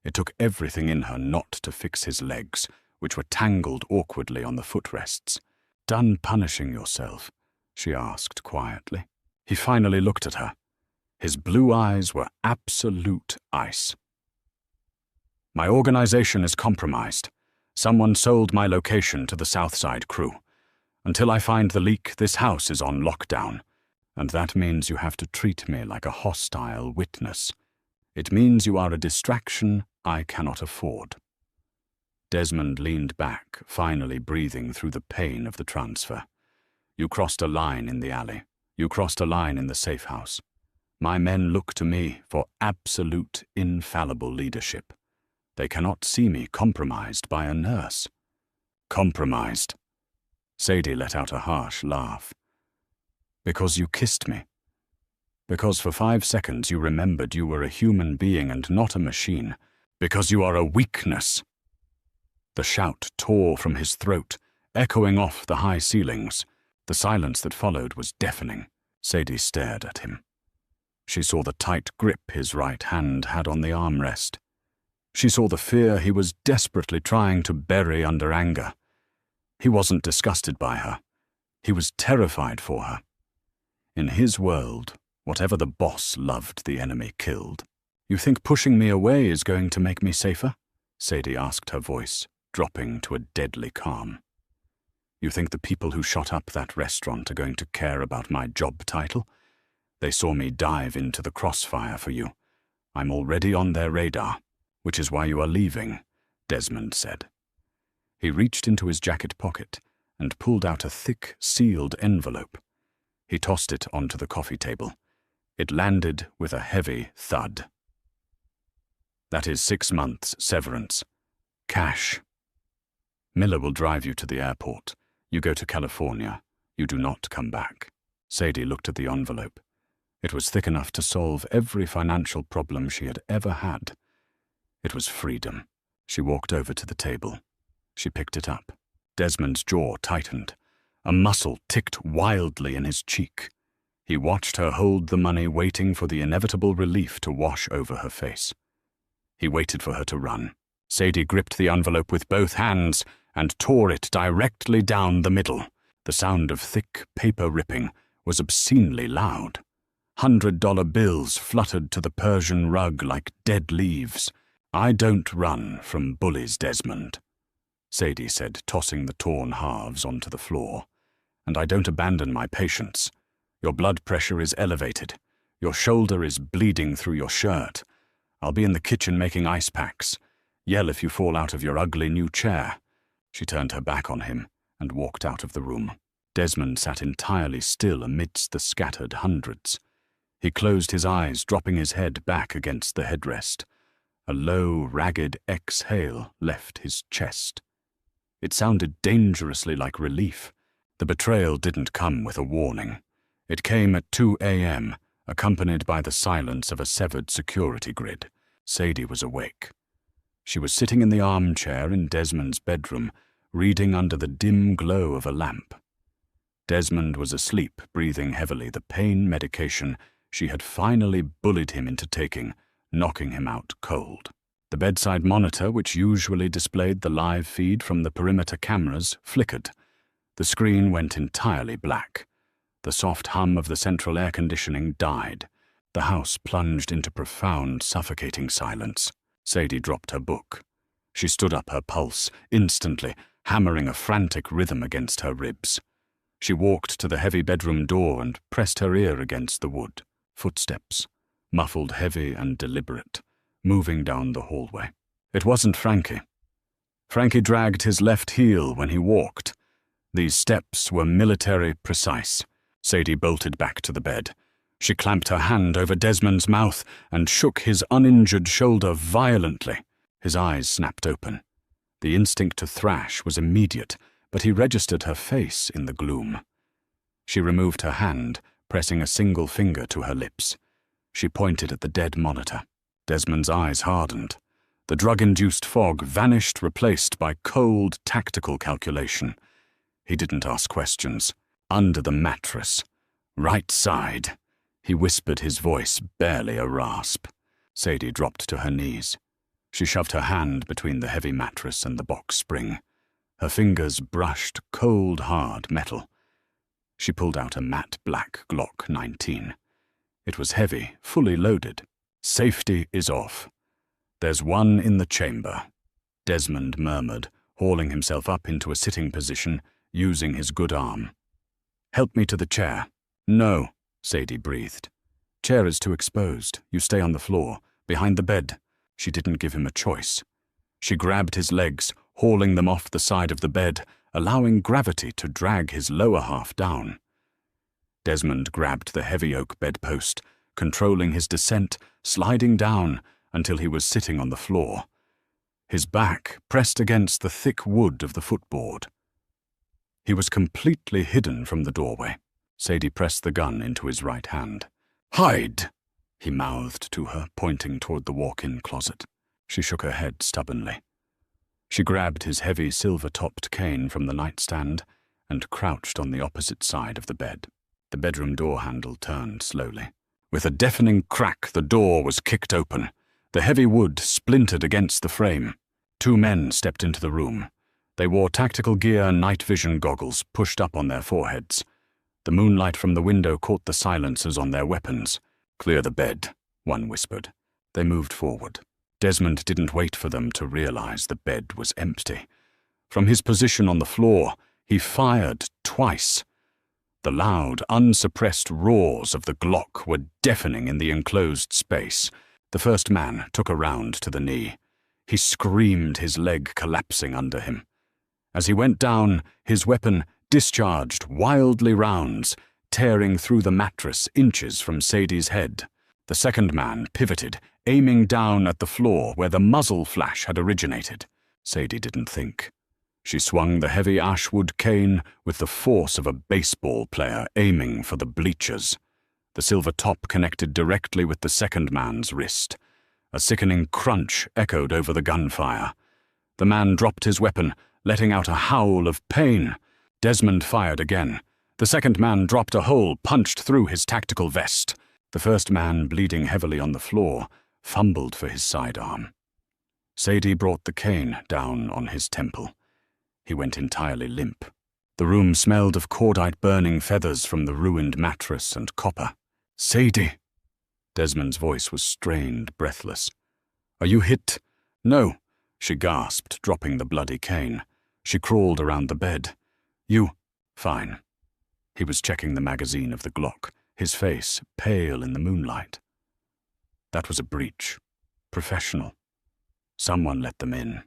It took everything in her not to fix his legs, which were tangled awkwardly on the footrests. "Done punishing yourself?" she asked quietly. He finally looked at her. His blue eyes were absolute ice. "My organization is compromised. Someone sold my location to the Southside crew. Until I find the leak, this house is on lockdown. And that means you have to treat me like a hostile witness. It means you are a distraction I cannot afford." Desmond leaned back, finally breathing through the pain of the transfer. "You crossed a line in the alley. You crossed a line in the safe house. My men look to me for absolute, infallible leadership. They cannot see me compromised by a nurse." "Compromised?" Sadie let out a harsh laugh. "Because you kissed me. Because for 5 seconds you remembered you were a human being and not a machine. Because you are a weakness." The shout tore from his throat, echoing off the high ceilings. The silence that followed was deafening. Sadie stared at him. She saw the tight grip his right hand had on the armrest. She saw the fear he was desperately trying to bury under anger. He wasn't disgusted by her. He was terrified for her. In his world, whatever the boss loved, the enemy killed. "You think pushing me away is going to make me safer?" Sadie asked, her voice dropping to a deadly calm. "You think the people who shot up that restaurant are going to care about my job title? They saw me dive into the crossfire for you. I'm already on their radar, which is why you are leaving," Desmond said. He reached into his jacket pocket and pulled out a thick, sealed envelope. He tossed it onto the coffee table. It landed with a heavy thud. "That is 6 months severance. Cash. Miller will drive you to the airport. You go to California. You do not come back." Sadie looked at the envelope. It was thick enough to solve every financial problem she had ever had. It was freedom. She walked over to the table. She picked it up. Desmond's jaw tightened. A muscle ticked wildly in his cheek. He watched her hold the money, waiting for the inevitable relief to wash over her face. He waited for her to run. Sadie gripped the envelope with both hands and tore it directly down the middle. The sound of thick paper ripping was obscenely loud. $100 bills fluttered to the Persian rug like dead leaves. "I don't run from bullies, Desmond," Sadie said, tossing the torn halves onto the floor. "And I don't abandon my patients. Your blood pressure is elevated. Your shoulder is bleeding through your shirt. I'll be in the kitchen making ice packs. Yell if you fall out of your ugly new chair." She turned her back on him and walked out of the room. Desmond sat entirely still amidst the scattered hundreds. He closed his eyes, dropping his head back against the headrest. A low, ragged exhale left his chest. It sounded dangerously like relief. The betrayal didn't come with a warning. It came at 2 a.m., accompanied by the silence of a severed security grid. Sadie was awake. She was sitting in the armchair in Desmond's bedroom, reading under the dim glow of a lamp. Desmond was asleep, breathing heavily, the pain medication she had finally bullied him into taking, knocking him out cold. The bedside monitor, which usually displayed the live feed from the perimeter cameras, flickered. The screen went entirely black. The soft hum of the central air conditioning died. The house plunged into profound, suffocating silence. Sadie dropped her book. She stood up, her pulse, instantly, hammering a frantic rhythm against her ribs. She walked to the heavy bedroom door and pressed her ear against the wood. Footsteps, muffled, heavy and deliberate, moving down the hallway. It wasn't Frankie. Frankie dragged his left heel when he walked. These steps were military precise. Sadie bolted back to the bed. She clamped her hand over Desmond's mouth and shook his uninjured shoulder violently. His eyes snapped open. The instinct to thrash was immediate, but he registered her face in the gloom. She removed her hand, pressing a single finger to her lips. She pointed at the dead monitor. Desmond's eyes hardened. The drug-induced fog vanished, replaced by cold, tactical calculation. He didn't ask questions. Under the mattress. Right side. He whispered, his voice barely a rasp. Sadie dropped to her knees. She shoved her hand between the heavy mattress and the box spring. Her fingers brushed cold, hard metal. She pulled out a matte black Glock 19. It was heavy, fully loaded. Safety is off. There's one in the chamber, Desmond murmured, hauling himself up into a sitting position, using his good arm. Help me to the chair. No, Sadie breathed. Chair is too exposed. You stay on the floor, behind the bed. She didn't give him a choice. She grabbed his legs, hauling them off the side of the bed, allowing gravity to drag his lower half down. Desmond grabbed the heavy oak bedpost, controlling his descent, sliding down until he was sitting on the floor. His back pressed against the thick wood of the footboard. He was completely hidden from the doorway. Sadie pressed the gun into his right hand. "Hide!" he mouthed to her, pointing toward the walk-in closet. She shook her head stubbornly. She grabbed his heavy silver-topped cane from the nightstand and crouched on the opposite side of the bed. The bedroom door handle turned slowly. With a deafening crack, the door was kicked open. The heavy wood splintered against the frame. Two men stepped into the room. They wore tactical gear and night vision goggles pushed up on their foreheads. The moonlight from the window caught the silencers on their weapons. "Clear the bed," one whispered. They moved forward. Desmond didn't wait for them to realize the bed was empty. From his position on the floor, he fired twice. The loud, unsuppressed roars of the Glock were deafening in the enclosed space. The first man took a round to the knee. He screamed, his leg collapsing under him. As he went down, his weapon discharged wildly rounds, tearing through the mattress inches from Sadie's head. The second man pivoted, aiming down at the floor where the muzzle flash had originated. Sadie didn't think. She swung the heavy ashwood cane with the force of a baseball player aiming for the bleachers. The silver top connected directly with the second man's wrist. A sickening crunch echoed over the gunfire. The man dropped his weapon, letting out a howl of pain. Desmond fired again. The second man dropped a hole punched through his tactical vest. The first man, bleeding heavily on the floor, fumbled for his sidearm. Sadie brought the cane down on his temple. He went entirely limp. The room smelled of cordite burning feathers from the ruined mattress and copper. "Sadie!" Desmond's voice was strained, breathless. "Are you hit?" "No," she gasped, dropping the bloody cane. She crawled around the bed. "You—" "Fine." He was checking the magazine of the Glock, his face pale in the moonlight. That was a breach. Professional. Someone let them in.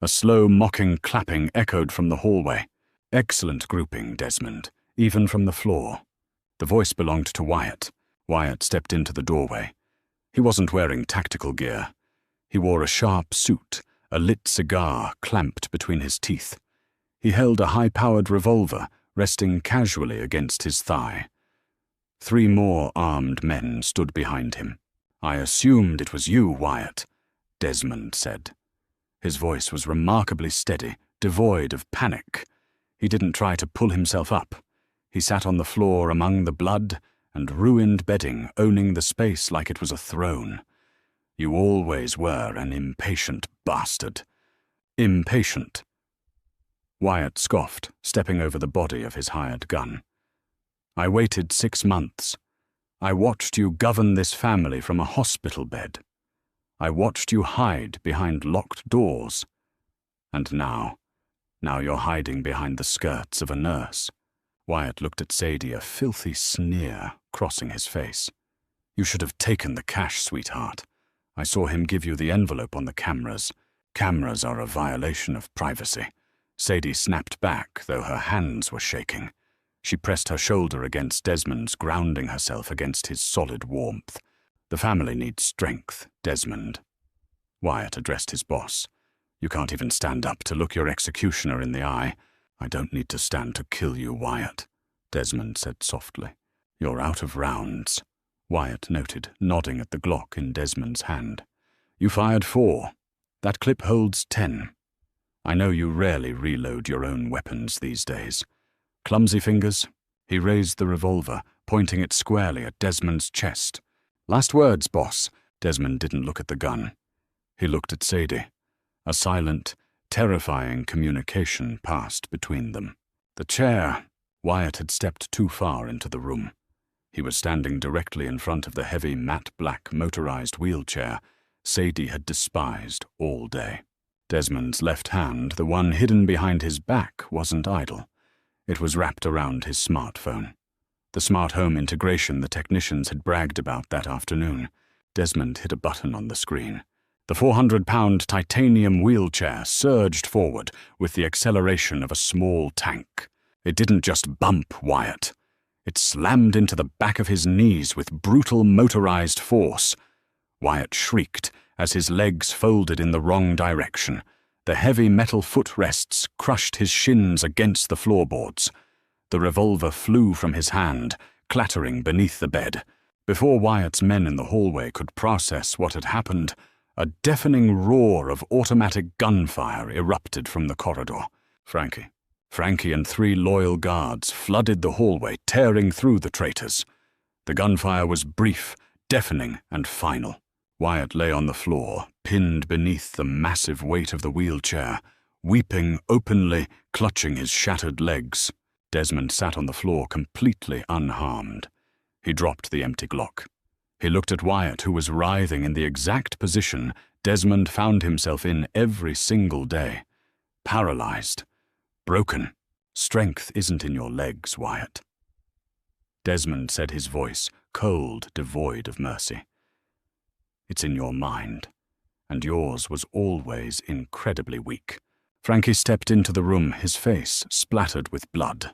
A slow, mocking clapping echoed from the hallway. "Excellent grouping, Desmond, even from the floor." The voice belonged to Wyatt. Wyatt stepped into the doorway. He wasn't wearing tactical gear. He wore a sharp suit, a lit cigar clamped between his teeth. He held a high-powered revolver resting casually against his thigh. 3 more armed men stood behind him. "I assumed it was you, Wyatt," Desmond said. His voice was remarkably steady, devoid of panic. He didn't try to pull himself up. He sat on the floor among the blood and ruined bedding, owning the space like it was a throne. "You always were an impatient bastard." "Impatient?" Wyatt scoffed, stepping over the body of his hired gun. "I waited 6 months. I watched you govern this family from a hospital bed. I watched you hide behind locked doors. And now you're hiding behind the skirts of a nurse." Wyatt looked at Sadie, a filthy sneer crossing his face. "You should have taken the cash, sweetheart. I saw him give you the envelope on the cameras. Cameras are a violation of privacy." Sadie snapped back, though her hands were shaking. She pressed her shoulder against Desmond's, grounding herself against his solid warmth. "The family needs strength, Desmond." Wyatt addressed his boss. "You can't even stand up to look your executioner in the eye." "I don't need to stand to kill you, Wyatt," Desmond said softly. "You're out of rounds," Wyatt noted, nodding at the Glock in Desmond's hand. "You fired 4. That clip holds 10. I know you rarely reload your own weapons these days. Clumsy fingers?" He raised the revolver, pointing it squarely at Desmond's chest. "Last words, boss." Desmond didn't look at the gun. He looked at Sadie. A silent, terrifying communication passed between them. The chair. Wyatt had stepped too far into the room. He was standing directly in front of the heavy matte black motorized wheelchair Sadie had despised all day. Desmond's left hand, the one hidden behind his back, wasn't idle. It was wrapped around his smartphone. The smart home integration the technicians had bragged about that afternoon. Desmond hit a button on the screen. The 400-pound titanium wheelchair surged forward with the acceleration of a small tank. It didn't just bump Wyatt. It slammed into the back of his knees with brutal motorized force. Wyatt shrieked as his legs folded in the wrong direction. The heavy metal footrests crushed his shins against the floorboards. The revolver flew from his hand, clattering beneath the bed. Before Wyatt's men in the hallway could process what had happened, a deafening roar of automatic gunfire erupted from the corridor. Frankie and 3 loyal guards flooded the hallway, tearing through the traitors. The gunfire was brief, deafening, and final. Wyatt lay on the floor, pinned beneath the massive weight of the wheelchair, weeping openly, clutching his shattered legs. Desmond sat on the floor completely unharmed. He dropped the empty Glock. He looked at Wyatt, who was writhing in the exact position Desmond found himself in every single day. Paralyzed. Broken. Strength isn't in your legs, Wyatt. Desmond said, his voice cold, devoid of mercy. It's in your mind, and yours was always incredibly weak. Frankie stepped into the room, his face splattered with blood.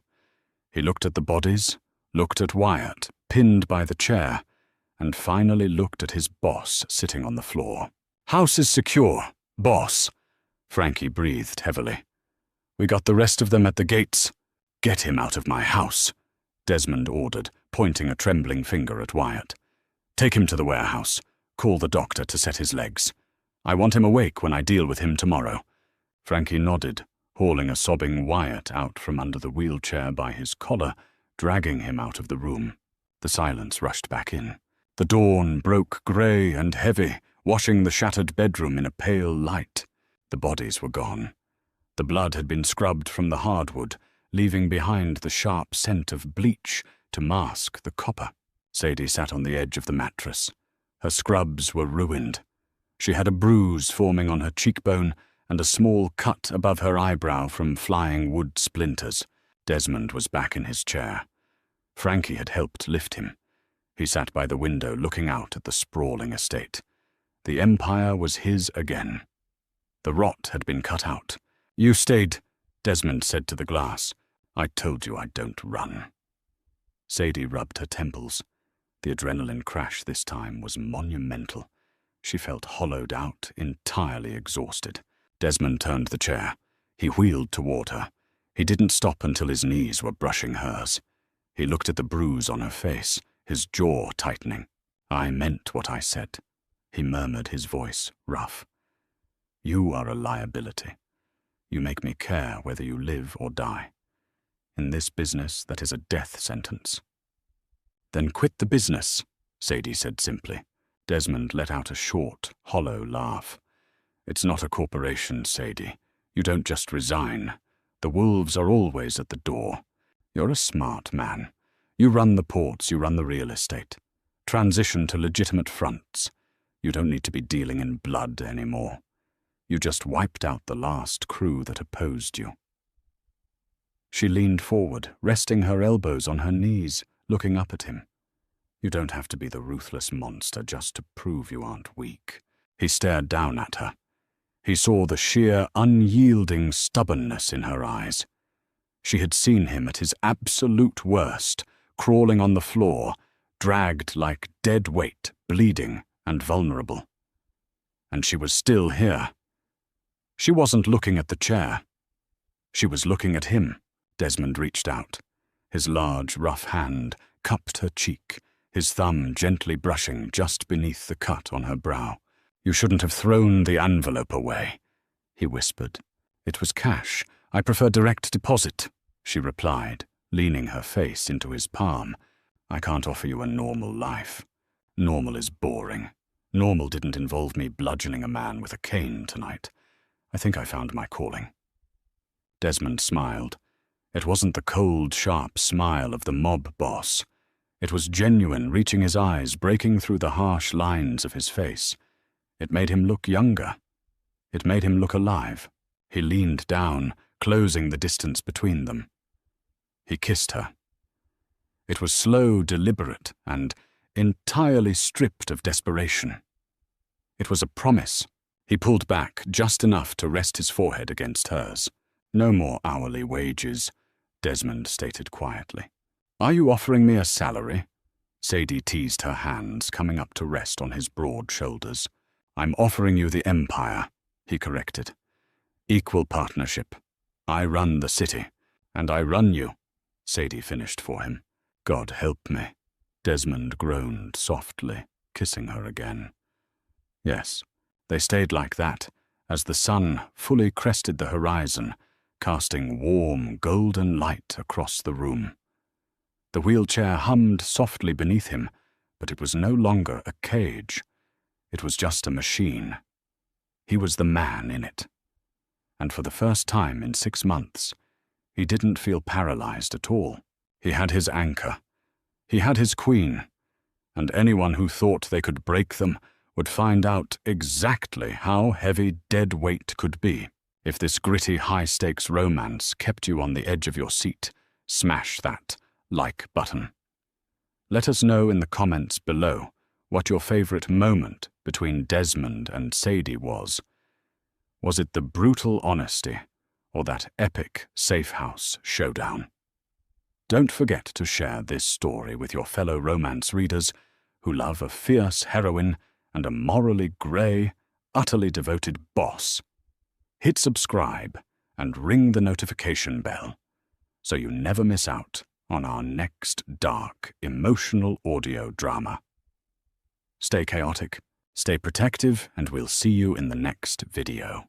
He looked at the bodies, looked at Wyatt, pinned by the chair, and finally looked at his boss sitting on the floor. "House is secure, boss," Frankie breathed heavily. "We got the rest of them at the gates." "Get him out of my house," Desmond ordered, pointing a trembling finger at Wyatt. "Take him to the warehouse. Call the doctor to set his legs. I want him awake when I deal with him tomorrow." Frankie nodded, hauling a sobbing Wyatt out from under the wheelchair by his collar, dragging him out of the room. The silence rushed back in. The dawn broke grey and heavy, washing the shattered bedroom in a pale light. The bodies were gone. The blood had been scrubbed from the hardwood, leaving behind the sharp scent of bleach to mask the copper. Sadie sat on the edge of the mattress. Her scrubs were ruined. She had a bruise forming on her cheekbone and a small cut above her eyebrow from flying wood splinters. Desmond was back in his chair. Frankie had helped lift him. He sat by the window looking out at the sprawling estate. The empire was his again. The rot had been cut out. "You stayed," Desmond said to the glass. "I told you I don't run." Sadie rubbed her temples. The adrenaline crash this time was monumental. She felt hollowed out, entirely exhausted. Desmond turned the chair. He wheeled toward her. He didn't stop until his knees were brushing hers. He looked at the bruise on her face, his jaw tightening. "I meant what I said," he murmured, his voice rough. "You are a liability. You make me care whether you live or die. In this business, that is a death sentence." "Then quit the business," Sadie said simply. Desmond let out a short, hollow laugh. "It's not a corporation, Sadie. You don't just resign. The wolves are always at the door. You're a smart man. You run the ports, you run the real estate. Transition to legitimate fronts. You don't need to be dealing in blood anymore. You just wiped out the last crew that opposed you. She leaned forward, resting her elbows on her knees, looking up at him. You don't have to be the ruthless monster just to prove you aren't weak. He stared down at her. He saw the sheer, unyielding stubbornness in her eyes. She had seen him at his absolute worst, crawling on the floor, dragged like dead weight, bleeding and vulnerable. And she was still here. She wasn't looking at the chair. She was looking at him. Desmond reached out. His large, rough hand cupped her cheek, his thumb gently brushing just beneath the cut on her brow. "You shouldn't have thrown the envelope away," he whispered. "It was cash. I prefer direct deposit," she replied, leaning her face into his palm. "I can't offer you a normal life. Normal is boring. Normal didn't involve me bludgeoning a man with a cane tonight. I think I found my calling." Desmond smiled. It wasn't the cold, sharp smile of the mob boss. It was genuine, reaching his eyes, breaking through the harsh lines of his face. It made him look younger. It made him look alive. He leaned down, closing the distance between them. He kissed her. It was slow, deliberate, and entirely stripped of desperation. It was a promise. He pulled back just enough to rest his forehead against hers. "No more hourly wages," Desmond stated quietly. "Are you offering me a salary?" Sadie teased her hands, coming up to rest on his broad shoulders. "I'm offering you the empire," he corrected. "Equal partnership. I run the city, and I run you," Sadie finished for him. "God help me," Desmond groaned softly, kissing her again. Yes, they stayed like that, as the sun fully crested the horizon, casting warm, golden light across the room. The wheelchair hummed softly beneath him, but it was no longer a cage. It was just a machine. He was the man in it. And for the first time in 6 months, he didn't feel paralyzed at all. He had his anchor. He had his queen, and anyone who thought they could break them would find out exactly how heavy dead weight could be. If this gritty, high-stakes romance kept you on the edge of your seat, smash that like button. Let us know in the comments below what your favorite moment between Desmond and Sadie was. Was it the brutal honesty or that epic safe house showdown? Don't forget to share this story with your fellow romance readers who love a fierce heroine and a morally grey, utterly devoted boss. Hit subscribe and ring the notification bell so you never miss out on our next dark, emotional audio drama. Stay chaotic, stay protective, and we'll see you in the next video.